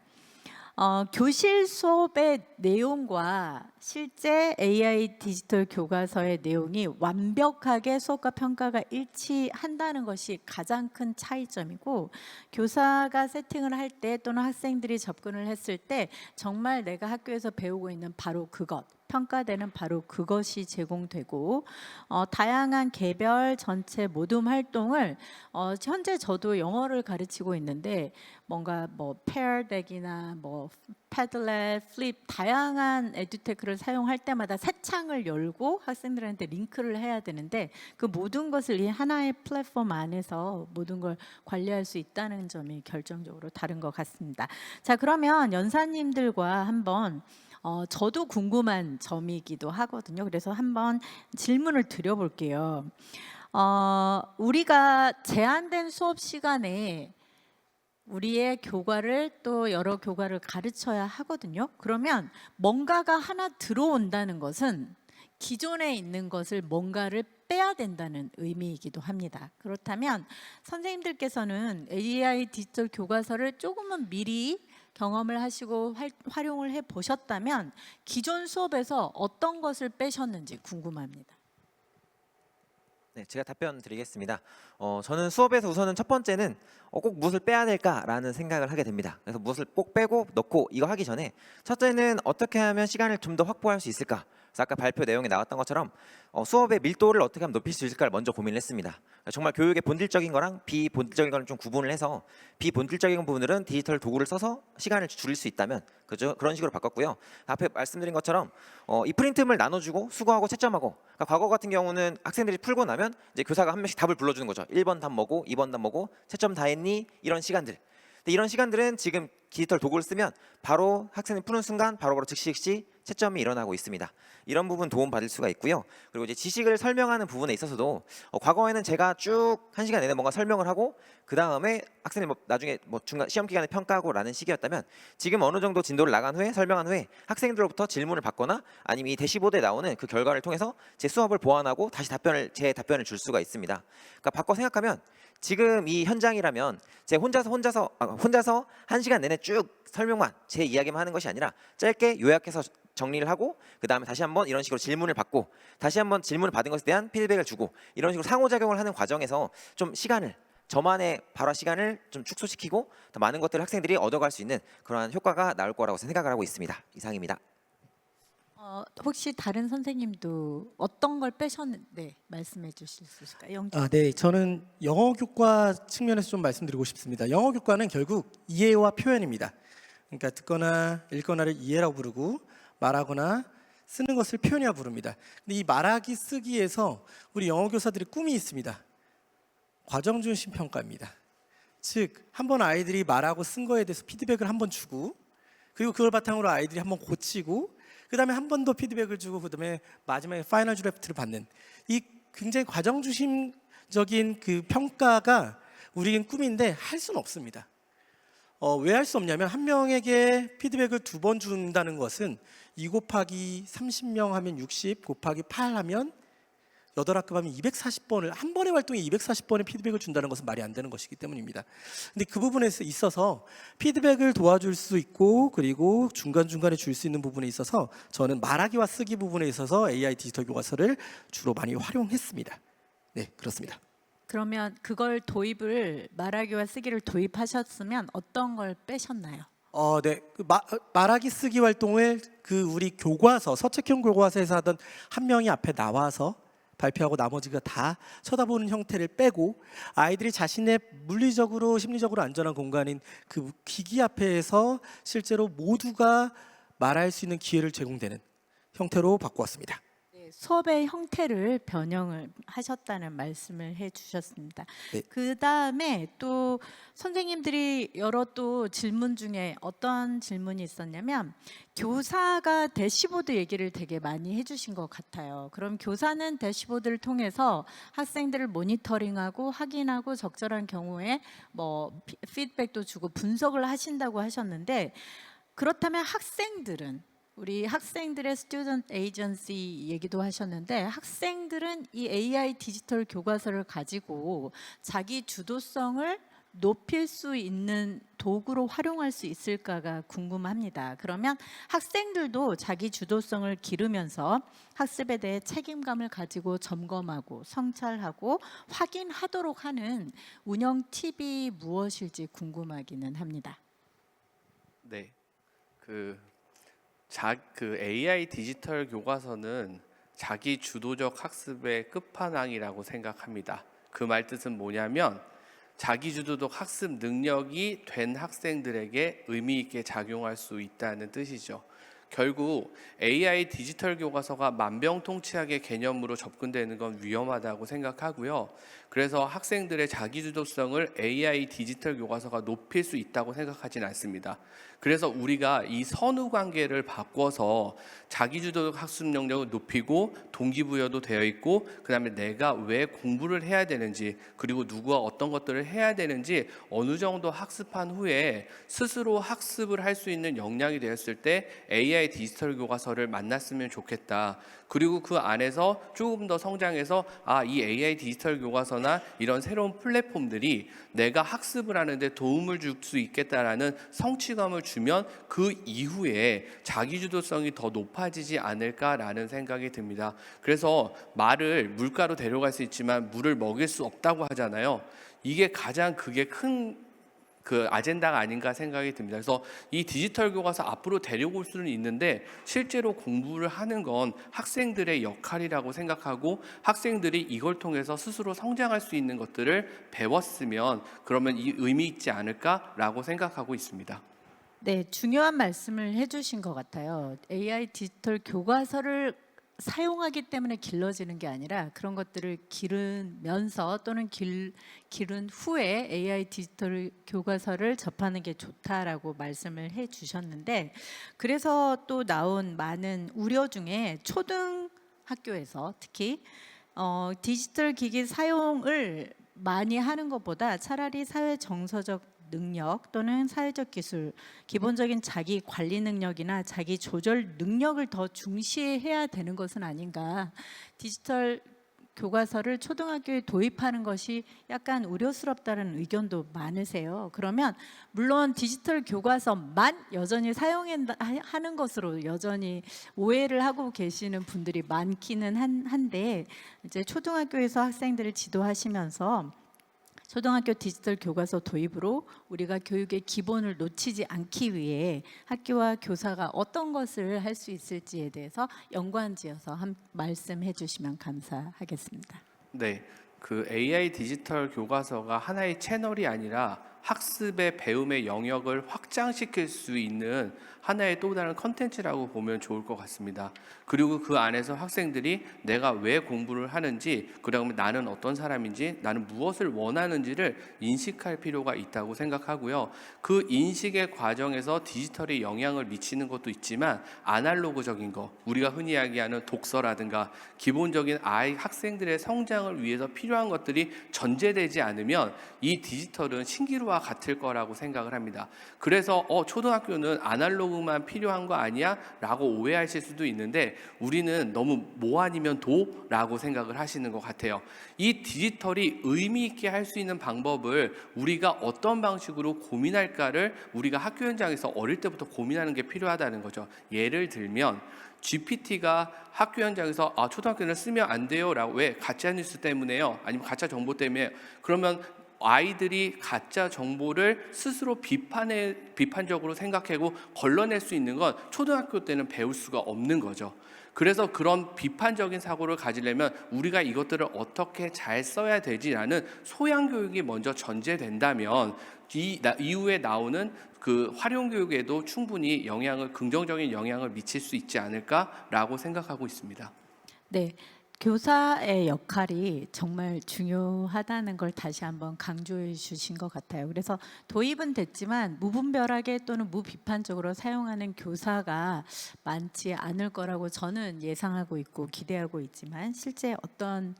교실 수업의 내용과 실제 AI 디지털 교과서의 내용이 완벽하게 수업과 평가가 일치한다는 것이 가장 큰 차이점이고 교사가 세팅을 할 때 또는 학생들이 접근을 했을 때 정말 내가 학교에서 배우고 있는 바로 그것 평가되는 바로 그것이 제공되고 다양한 개별 전체 모둠 활동을 현재 저도 영어를 가르치고 있는데 뭔가 뭐 페어덱이나 뭐 패들렛, 플립 다양한 에듀테크를 사용할 때마다 새 창을 열고 학생들한테 링크를 해야 되는데 그 모든 것을 이 하나의 플랫폼 안에서 모든 걸 관리할 수 있다는 점이 결정적으로 다른 것 같습니다. 자, 그러면 연사님들과 한번 저도 궁금한 점이기도 하거든요. 그래서 한번 질문을 드려볼게요. 우리가 제한된 수업 시간에 우리의 교과를 또 여러 교과를 가르쳐야 하거든요. 그러면 뭔가가 하나 들어온다는 것은 기존에 있는 것을 뭔가를 빼야 된다는 의미이기도 합니다. 그렇다면 선생님들께서는 AI 디지털 교과서를 조금은 미리 경험을 하시고 활용을 해 보셨다면 기존 수업에서 어떤 것을 빼셨는지 궁금합니다. 네, 제가 답변 드리겠습니다. 저는 수업에서 우선은 첫 번째는 꼭 무엇을 빼야 될까라는 생각을 하게 됩니다. 그래서 무엇을 꼭 빼고 넣고 이거 하기 전에 첫째는 어떻게 하면 시간을 좀 더 확보할 수 있을까? 그래서 아까 발표 내용에 나왔던 것처럼 수업의 밀도를 어떻게 하면 높일 수 있을까를 먼저 고민을 했습니다. 정말 교육의 본질적인 거랑 비본질적인 거를 좀 구분을 해서 비본질적인 부분들은 디지털 도구를 써서 시간을 줄일 수 있다면 그런 식으로 바꿨고요. 앞에 말씀드린 것처럼 이 프린트물 나눠주고 수거하고 채점하고 그러니까 과거 같은 경우는 학생들이 풀고 나면 이제 교사가 한 명씩 답을 불러주는 거죠. 1번 답 뭐고 2번 답 뭐고 채점 다 했니? 이런 시간들. 근데 이런 시간들은 지금 디지털 도구를 쓰면 바로 학생이 푸는 순간 바로바로 즉시 채점이 일어나고 있습니다. 이런 부분 도움 받을 수가 있고요. 그리고 이제 지식을 설명하는 부분에 있어서도 과거에는 제가 쭉 1시간 내내 뭔가 설명을 하고 그 다음에 학생이 나중에 중간 시험 기간에 평가하고라는 식이었다면 지금 어느 정도 진도를 나간 후에 설명한 후에 학생들로부터 질문을 받거나 아니면 이 대시보드에 나오는 그 결과를 통해서 제 수업을 보완하고 다시 제 답변을 줄 수가 있습니다. 그러니까 바꿔 생각하면 지금 이 현장이라면 제가 혼자서 1시간 내내 쭉 설명만 제 이야기만 하는 것이 아니라 짧게 요약해서 정리를 하고 그 다음에 다시 한번 이런 식으로 질문을 받고 다시 한번 질문을 받은 것에 대한 피드백을 주고 이런 식으로 상호작용을 하는 과정에서 좀 저만의 발화 시간을 좀 축소시키고 더 많은 것들을 학생들이 얻어갈 수 있는 그러한 효과가 나올 거라고 생각을 하고 있습니다. 이상입니다. 혹시 다른 선생님도 어떤 걸 빼셨는데 말씀해 주실 수 있을까요? 네, 저는 영어 교과 측면에서 좀 말씀드리고 싶습니다. 영어 교과는 결국 이해와 표현입니다. 그러니까 듣거나 읽거나를 이해라고 부르고 말하거나 쓰는 것을 표현이라고 부릅니다. 근데 이 말하기 쓰기에서 우리 영어 교사들의 꿈이 있습니다. 과정 중심 평가입니다. 즉, 한번 아이들이 말하고 쓴 거에 대해서 피드백을 한번 주고 그리고 그걸 바탕으로 아이들이 한번 고치고 그다음에 한 번 더 피드백을 주고 그다음에 마지막에 파이널 드래프트를 받는 이 굉장히 과정 중심적인 그 평가가 우리는 꿈인데 할 수는 없습니다. 왜 할 수 없냐면 한 명에게 피드백을 2번 준다는 것은 2 곱하기 30명 하면 60 곱하기 8 하면 8학급 하면 240번을 한 번의 활동에 240번의 피드백을 준다는 것은 말이 안 되는 것이기 때문입니다. 근데 그 부분에 있어서 피드백을 도와줄 수 있고 그리고 중간중간에 줄 수 있는 부분에 있어서 저는 말하기와 쓰기 부분에 있어서 AI 디지털 교과서를 주로 많이 활용했습니다. 네, 그렇습니다. 그러면 그걸 도입을 말하기와 쓰기를 도입하셨으면 어떤 걸 빼셨나요? 네. 말하기 쓰기 활동을 그 우리 교과서 서책형 교과서에서 하던 한 명이 앞에 나와서 발표하고 나머지가 다 쳐다보는 형태를 빼고 아이들이 자신의 물리적으로 심리적으로 안전한 공간인 그 기기 앞에서 실제로 모두가 말할 수 있는 기회를 제공되는 형태로 바꾸었습니다. 네, 수업의 형태를 변형을 하셨다는 말씀을 해주셨습니다. 네. 그 다음에 또 선생님들이 여러 또 질문 중에 어떤 질문이 있었냐면 교사가 대시보드 얘기를 되게 많이 해주신 것 같아요. 그럼 교사는 대시보드를 통해서 학생들을 모니터링하고 확인하고 적절한 경우에 뭐 피드백도 주고 분석을 하신다고 하셨는데 그렇다면 학생들은 우리 학생들의 스튜던트 에이전시 얘기도 하셨는데 학생들은 이 AI 디지털 교과서를 가지고 자기 주도성을 높일 수 있는 도구로 활용할 수 있을까가 궁금합니다. 그러면 학생들도 자기 주도성을 기르면서 학습에 대해 책임감을 가지고 점검하고 성찰하고 확인하도록 하는 운영 팁이 무엇일지 궁금하기는 합니다. 네, 그 AI 디지털 교과서는 자기 주도적 학습의 끝판왕이라고 생각합니다. 그 말 뜻은 뭐냐면 자기 주도적 학습 능력이 된 학생들에게 의미 있게 작용할 수 있다는 뜻이죠. 결국 AI 디지털 교과서가 만병통치약의 개념으로 접근되는 건 위험하다고 생각하고요. 그래서 학생들의 자기주도성을 AI 디지털 교과서가 높일 수 있다고 생각하진 않습니다. 그래서 우리가 이 선후 관계를 바꿔서 자기주도적 학습 능력을 높이고 동기부여도 되어 있고 그다음에 내가 왜 공부를 해야 되는지 그리고 누구와 어떤 것들을 해야 되는지 어느 정도 학습한 후에 스스로 학습을 할 수 있는 역량이 되었을 때 AI 디지털 교과서를 만났으면 좋겠다. 그리고 그 안에서 조금 더 성장해서 이 AI 디지털 교과서나 이런 새로운 플랫폼들이 내가 학습을 하는데 도움을 줄 수 있겠다라는 성취감을 주면 그 이후에 자기주도성이 더 높아지지 않을까라는 생각이 듭니다. 그래서 말을 물가로 데려갈 수 있지만 물을 먹일 수 없다고 하잖아요. 이게 가장 그게 큰 그 아젠다가 아닌가 생각이 듭니다. 그래서 이 디지털 교과서 앞으로 데려올 수는 있는데 실제로 공부를 하는 건 학생들의 역할이라고 생각하고 학생들이 이걸 통해서 스스로 성장할 수 있는 것들을 배웠으면 그러면 이 의미 있지 않을까라고 생각하고 있습니다. 네, 중요한 말씀을 해주신 것 같아요. AI 디지털 교과서를 사용하기 때문에 길러지는 게 아니라 그런 것들을 기르면서 또는 기른 후에 AI 디지털 교과서를 접하는 게 좋다라고 말씀을 해주셨는데 그래서 또 나온 많은 우려 중에 초등학교에서 특히 디지털 기기 사용을 많이 하는 것보다 차라리 사회 정서적 능력 또는 사회적 기술, 기본적인 자기 관리 능력이나 자기 조절 능력을 더 중시해야 되는 것은 아닌가. 디지털 교과서를 초등학교에 도입하는 것이 약간 우려스럽다는 의견도 많으세요. 그러면 물론 디지털 교과서만 여전히 사용하는 것으로 여전히 오해를 하고 계시는 분들이 많기는 한데 이제 초등학교에서 학생들을 지도하시면서 초등학교 디지털 교과서 도입으로 우리가 교육의 기본을 놓치지 않기 위해 학교와 교사가 어떤 것을 할 수 있을지에 대해서 연관지어서 말씀해 주시면 감사하겠습니다. 네, 그 AI 디지털 교과서가 하나의 채널이 아니라 학습의 배움의 영역을 확장시킬 수 있는 하나의 또 다른 컨텐츠라고 보면 좋을 것 같습니다. 그리고 그 안에서 학생들이 내가 왜 공부를 하는지, 그다음에 나는 어떤 사람인지, 나는 무엇을 원하는지를 인식할 필요가 있다고 생각하고요. 그 인식의 과정에서 디지털이 영향을 미치는 것도 있지만 아날로그적인 거, 우리가 흔히 이야기하는 독서라든가 기본적인 학생들의 성장을 위해서 필요한 것들이 전제되지 않으면 이 디지털은 신기루와 같을 거라고 생각을 합니다. 그래서 초등학교는 아날로그만 필요한 거 아니야? 라고 오해하실 수도 있는데, 우리는 너무 뭐 아니면 도라고 생각을 하시는 것 같아요. 이 디지털이 의미 있게 할 수 있는 방법을 우리가 어떤 방식으로 고민할까를 우리가 학교 현장에서 어릴 때부터 고민하는 게 필요하다는 거죠. 예를 들면 GPT가 학교 현장에서 초등학교는 쓰면 안 돼요 라고, 왜? 가짜 뉴스 때문에요, 아니면 가짜 정보 때문에. 그러면 아이들이 가짜 정보를 스스로 비판적으로 생각하고 걸러낼 수 있는 건 초등학교 때는 배울 수가 없는 거죠. 그래서 그런 비판적인 사고를 가지려면 우리가 이것들을 어떻게 잘 써야 되지라는 소양 교육이 먼저 전제된다면 이후에 나오는 그 활용 교육에도 충분히 긍정적인 영향을 미칠 수 있지 않을까라고 생각하고 있습니다. 네, 교사의 역할이 정말 중요하다는 걸 다시 한번 강조해 주신 것 같아요. 그래서 도입은 됐지만 무분별하게 또는 무비판적으로 사용하는 교사가 많지 않을 거라고 저는 예상하고 있고 기대하고 있지만, 실제 어떤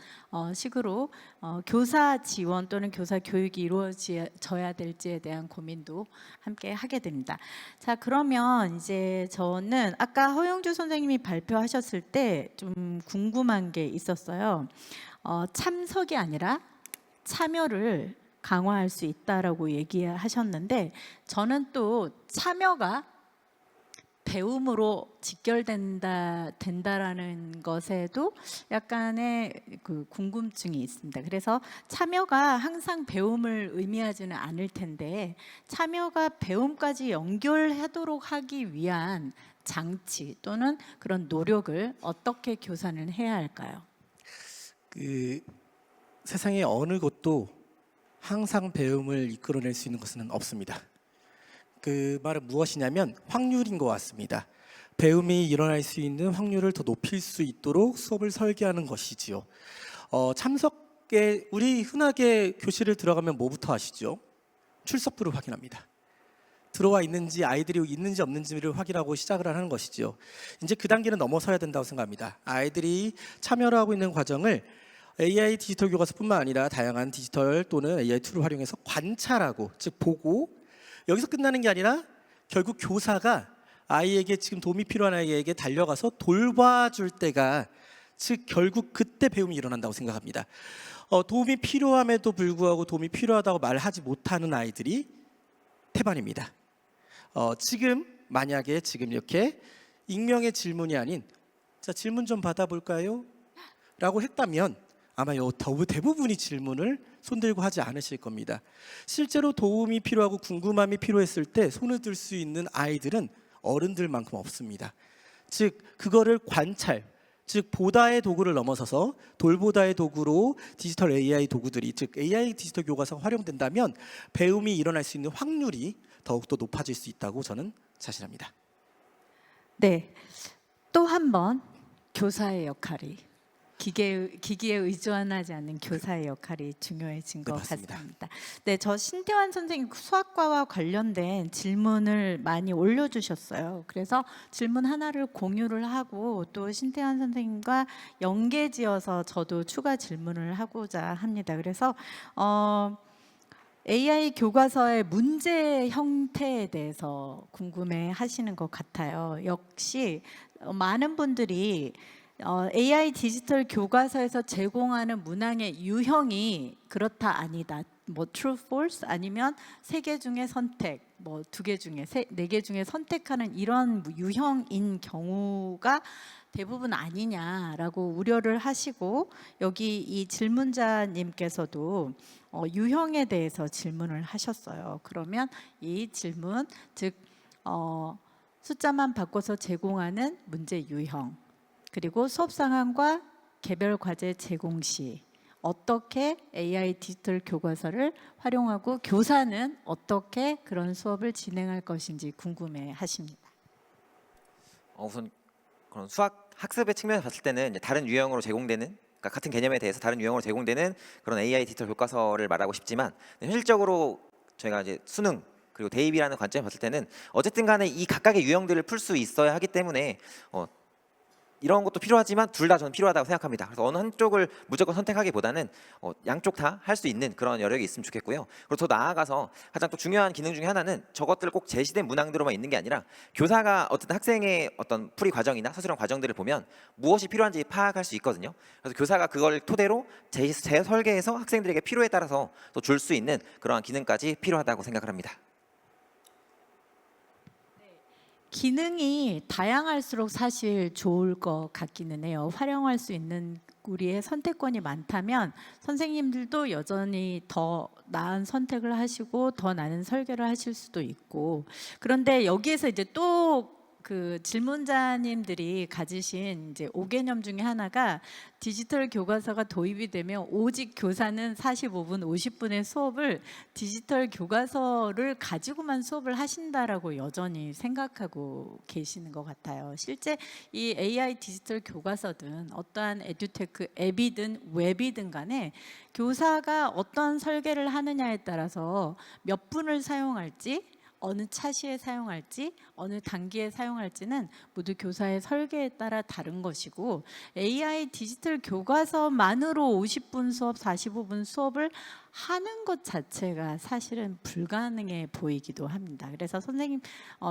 식으로 교사 지원 또는 교사 교육이 이루어져야 될지에 대한 고민도 함께 하게 됩니다. 자, 그러면 이제 저는 아까 허영주 선생님이 발표하셨을 때 좀 궁금한 게 있었어요. 참석이 아니라 참여를 강화할 수 있다라고 얘기하셨는데, 저는 또 참여가 배움으로 된다라는 것에도 약간의 그 궁금증이 있습니다. 그래서 참여가 항상 배움을 의미하지는 않을 텐데, 참여가 배움까지 연결하도록 하기 위한 장치 또는 그런 노력을 어떻게 교사는 해야 할까요? 그 세상의 어느 곳도 항상 배움을 이끌어낼 수 있는 것은 없습니다. 그 말은 무엇이냐면 확률인 것 같습니다. 배움이 일어날 수 있는 확률을 더 높일 수 있도록 수업을 설계하는 것이지요. 참석에 우리 흔하게 교실을 들어가면 뭐부터 하시죠? 출석부를 확인합니다. 들어와 있는지, 아이들이 있는지 없는지를 확인하고 시작을 하는 것이지요. 이제 그 단계는 넘어서야 된다고 생각합니다. 아이들이 참여를 하고 있는 과정을 AI 디지털 교과서뿐만 아니라 다양한 디지털 또는 AI 툴을 활용해서 관찰하고, 즉 보고, 여기서 끝나는 게 아니라 결국 교사가 아이에게 지금 도움이 필요한 아이에게 달려가서 돌봐줄 때가, 즉 결국 그때 배움이 일어난다고 생각합니다. 도움이 필요함에도 불구하고 도움이 필요하다고 말하지 못하는 아이들이 태반입니다. 만약에 지금 이렇게 익명의 질문이 아닌 자 질문 좀 받아볼까요? 라고 했다면 아마 대부분이 질문을 손들고 하지 않으실 겁니다. 실제로 도움이 필요하고 궁금함이 필요했을 때 손을 들 수 있는 아이들은 어른들만큼 없습니다. 즉 그거를 관찰, 즉 보다의 도구를 넘어서서 돌보다의 도구로 디지털 AI 도구들이, 즉 AI 디지털 교과서가 활용된다면 배움이 일어날 수 있는 확률이 더욱더 높아질 수 있다고 저는 자신합니다. 네, 또 한 번 교사의 역할이, 기기에 의존하지 않는 교사의 역할이 중요해진 것 맞습니다. 같습니다. 네, 저 신태환 선생님 수학과와 관련된 질문을 많이 올려주셨어요. 그래서 질문 하나를 공유를 하고 또 신태환 선생님과 연계지어서 저도 추가 질문을 하고자 합니다. 그래서 AI 교과서의 문제 형태에 대해서 궁금해 하시는 것 같아요. 역시 많은 분들이 AI 디지털 교과서에서 제공하는 문항의 유형이 그렇다 아니다, 뭐 true, false 아니면 3개 중에 선택, 뭐 2개 중에 4개 중에 선택하는 이런 유형인 경우가 대부분 아니냐라고 우려를 하시고, 여기 이 질문자님께서도 유형에 대해서 질문을 하셨어요. 그러면 이 질문, 즉 숫자만 바꿔서 제공하는 문제 유형, 그리고 수업 상황과 개별 과제 제공 시 어떻게 AI 디지털 교과서를 활용하고 교사는 어떻게 그런 수업을 진행할 것인지 궁금해 하십니다. 우선 그런 수학 학습의 측면에서 봤을 때는 이제 다른 유형으로 제공되는, 그러니까 같은 개념에 대해서 다른 유형으로 제공되는 그런 AI 디지털 교과서를 말하고 싶지만, 현실적으로 저희가 이제 수능 그리고 대입이라는 관점에 봤을 때는 어쨌든 간에 이 각각의 유형들을 풀 수 있어야 하기 때문에 이런 것도 필요하지만 둘 다 저는 필요하다고 생각합니다. 그래서 어느 한쪽을 무조건 선택하기보다는 양쪽 다 할 수 있는 그런 여력이 있으면 좋겠고요. 그리고 더 나아가서 가장 또 중요한 기능 중에 하나는 저것들 꼭 제시된 문항대로만 있는 게 아니라 교사가 어떤 학생의 어떤 풀이 과정이나 서술형 과정들을 보면 무엇이 필요한지 파악할 수 있거든요. 그래서 교사가 그걸 토대로 재설계해서 학생들에게 필요에 따라서 또 줄 수 있는 그러한 기능까지 필요하다고 생각을 합니다. 기능이 다양할수록 사실 좋을 것 같기는 해요. 활용할 수 있는 우리의 선택권이 많다면 선생님들도 여전히 더 나은 선택을 하시고 더 나은 설계를 하실 수도 있고, 그런데 여기에서 이제 또 그 질문자님들이 가지신 이제 5개념 중에 하나가 디지털 교과서가 도입이 되면 오직 교사는 45분, 50분의 수업을 디지털 교과서를 가지고만 수업을 하신다라고 여전히 생각하고 계시는 것 같아요. 실제 이 AI 디지털 교과서든 어떠한 에듀테크 앱이든 웹이든 간에 교사가 어떤 설계를 하느냐에 따라서 몇 분을 사용할지, 어느 차시에 사용할지, 어느 단기에 사용할지는 모두 교사의 설계에 따라 다른 것이고, AI 디지털 교과서만으로 50분 수업, 45분 수업을 하는 것 자체가 사실은 불가능해 보이기도 합니다. 그래서 선생님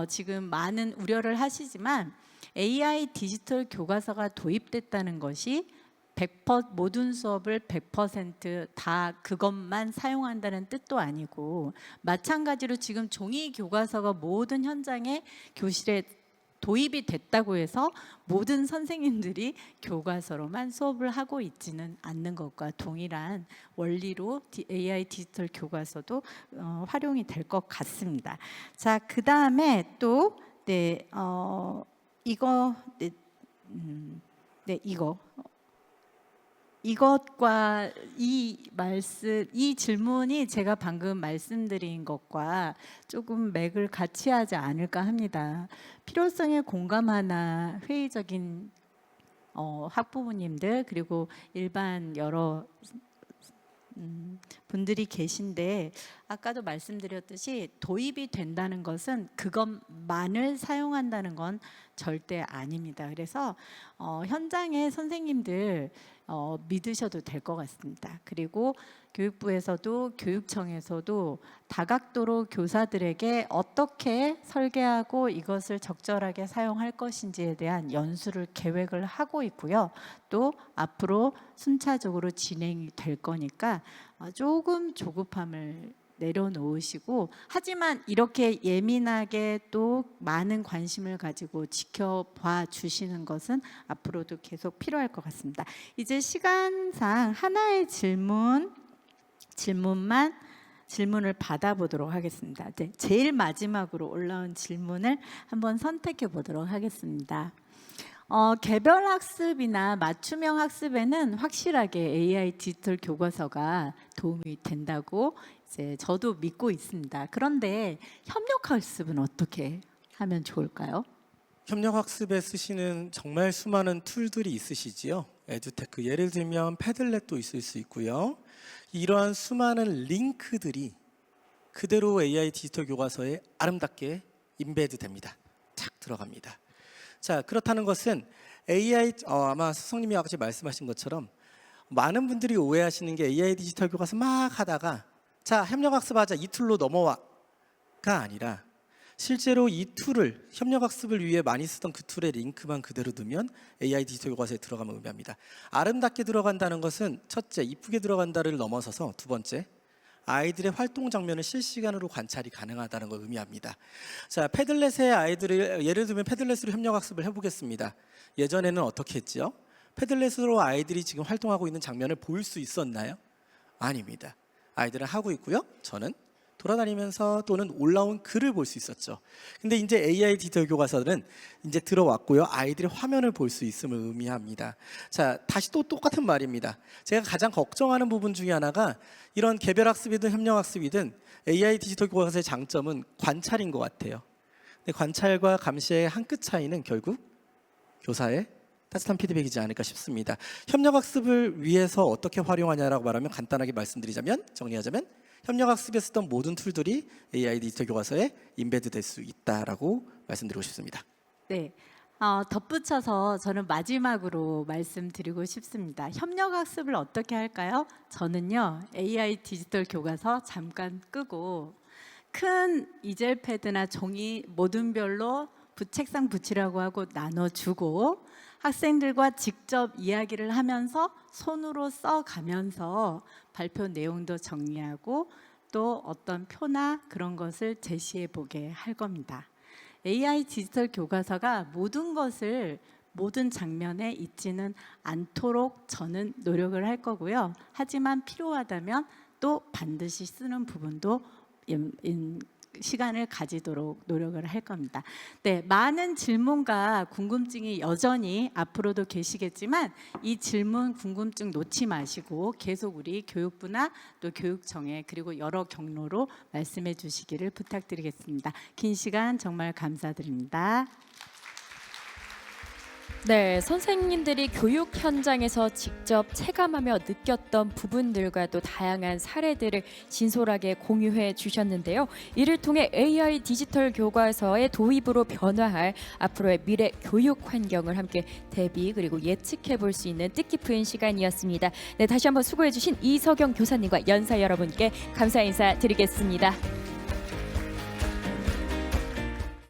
지금 많은 우려를 하시지만 AI 디지털 교과서가 도입됐다는 것이 100% 모든 수업을 100% 그것만 사용한다는 뜻도 아니고, 마찬가지로 지금 종이 교과서가 모든 현장에 교실에 도입이 됐다고 해서 모든 선생님들이 교과서로만 수업을 하고 있지는 않는 것과 동일한 원리로 AI 디지털 교과서도 활용이 될 것 같습니다. 자, 그 다음에 또 이것과 이 질문이 제가 방금 말씀드린 것과 조금 맥을 같이 하지 않을까 합니다. 필요성에 공감하나 회의적인 학부모님들 그리고 일반 여러 분들이 계신데, 아까도 말씀드렸듯이 도입이 된다는 것은 그것만을 사용한다는 건 절대 아닙니다. 그래서 현장의 선생님들 믿으셔도 될 것 같습니다. 그리고 교육부에서도 교육청에서도 다각도로 교사들에게 어떻게 설계하고 이것을 적절하게 사용할 것인지에 대한 연수를 계획을 하고 있고요. 또 앞으로 순차적으로 진행이 될 거니까 조금 조급함을 내려놓으시고, 하지만 이렇게 예민하게 또 많은 관심을 가지고 지켜봐 주시는 것은 앞으로도 계속 필요할 것 같습니다. 이제 시간상 하나의 질문을 받아보도록 하겠습니다. 네, 제일 마지막으로 올라온 질문을 한번 선택해 보도록 하겠습니다. 개별 학습이나 맞춤형 학습에는 확실하게 AI 디지털 교과서가 도움이 된다고 이제 저도 믿고 있습니다. 그런데 협력 학습은 어떻게 하면 좋을까요? 협력 학습에 쓰시는 정말 수많은 툴들이 있으시지요. 에듀테크 예를 들면 패들렛도 있을 수 있고요. 이러한 수많은 링크들이 그대로 AI 디지털 교과서에 아름답게 인베드 됩니다. 착 들어갑니다. 자, 그렇다는 것은 AI 아마 스승님이 아까 말씀하신 것처럼 많은 분들이 오해하시는 게 AI 디지털 교과서 막 하다가 자, 협력학습하자 이 툴로 넘어와가 아니라 실제로 이 툴을 협력학습을 위해 많이 쓰던 그 툴의 링크만 그대로 두면 AI 디지털 교과서에 들어가면 의미합니다. 아름답게 들어간다는 것은 첫째, 이쁘게 들어간다를 넘어서서 두 번째, 아이들의 활동 장면을 실시간으로 관찰이 가능하다는 걸 의미합니다. 자, 패들렛의 아이들을 예를 들면 패들렛으로 협력학습을 해보겠습니다. 예전에는 어떻게 했죠? 패들렛으로 아이들이 지금 활동하고 있는 장면을 볼 수 있었나요? 아닙니다. 아이들은 하고 있고요. 저는 돌아다니면서 또는 올라온 글을 볼 수 있었죠. 근데 이제 AI 디지털 교과서는 이제 들어왔고요. 아이들이 화면을 볼 수 있음을 의미합니다. 자, 다시 또 똑같은 말입니다. 제가 가장 걱정하는 부분 중에 하나가 이런 개별 학습이든 협력 학습이든 AI 디지털 교과서의 장점은 관찰인 것 같아요. 근데 관찰과 감시의 한 끗 차이는 결국 교사의 따뜻한 피드백이지 않을까 싶습니다. 협력학습을 위해서 어떻게 활용하냐라고 말하면 간단하게 말씀드리자면, 정리하자면 협력학습에 쓰던 모든 툴들이 AI 디지털 교과서에 인베드 될 수 있다라고 말씀드리고 싶습니다. 네. 덧붙여서 저는 마지막으로 말씀드리고 싶습니다. 협력학습을 어떻게 할까요? 저는요, AI 디지털 교과서 잠깐 끄고 큰 이젤 패드나 종이 모둠별로 책상 붙이라고 하고 나눠주고 학생들과 직접 이야기를 하면서 손으로 써가면서 발표 내용도 정리하고 또 어떤 표나 그런 것을 제시해 보게 할 겁니다. AI 디지털 교과서가 모든 것을 모든 장면에 있지는 않도록 저는 노력을 할 거고요. 하지만 필요하다면 또 반드시 쓰는 부분도 시간을 가지도록 노력을 할 겁니다. 네, 많은 질문과 궁금증이 여전히 앞으로도 계시겠지만 이 질문, 궁금증 놓지 마시고 계속 우리 교육부나 또 교육청에 그리고 여러 경로로 말씀해 주시기를 부탁드리겠습니다. 긴 시간 정말 감사드립니다. 네, 선생님들이 교육 현장에서 직접 체감하며 느꼈던 부분들과 또 다양한 사례들을 진솔하게 공유해 주셨는데요. 이를 통해 AI 디지털 교과서의 도입으로 변화할 앞으로의 미래 교육 환경을 함께 대비 그리고 예측해 볼 수 있는 뜻깊은 시간이었습니다. 네, 다시 한번 수고해 주신 이석영 교사님과 연사 여러분께 감사 인사 드리겠습니다.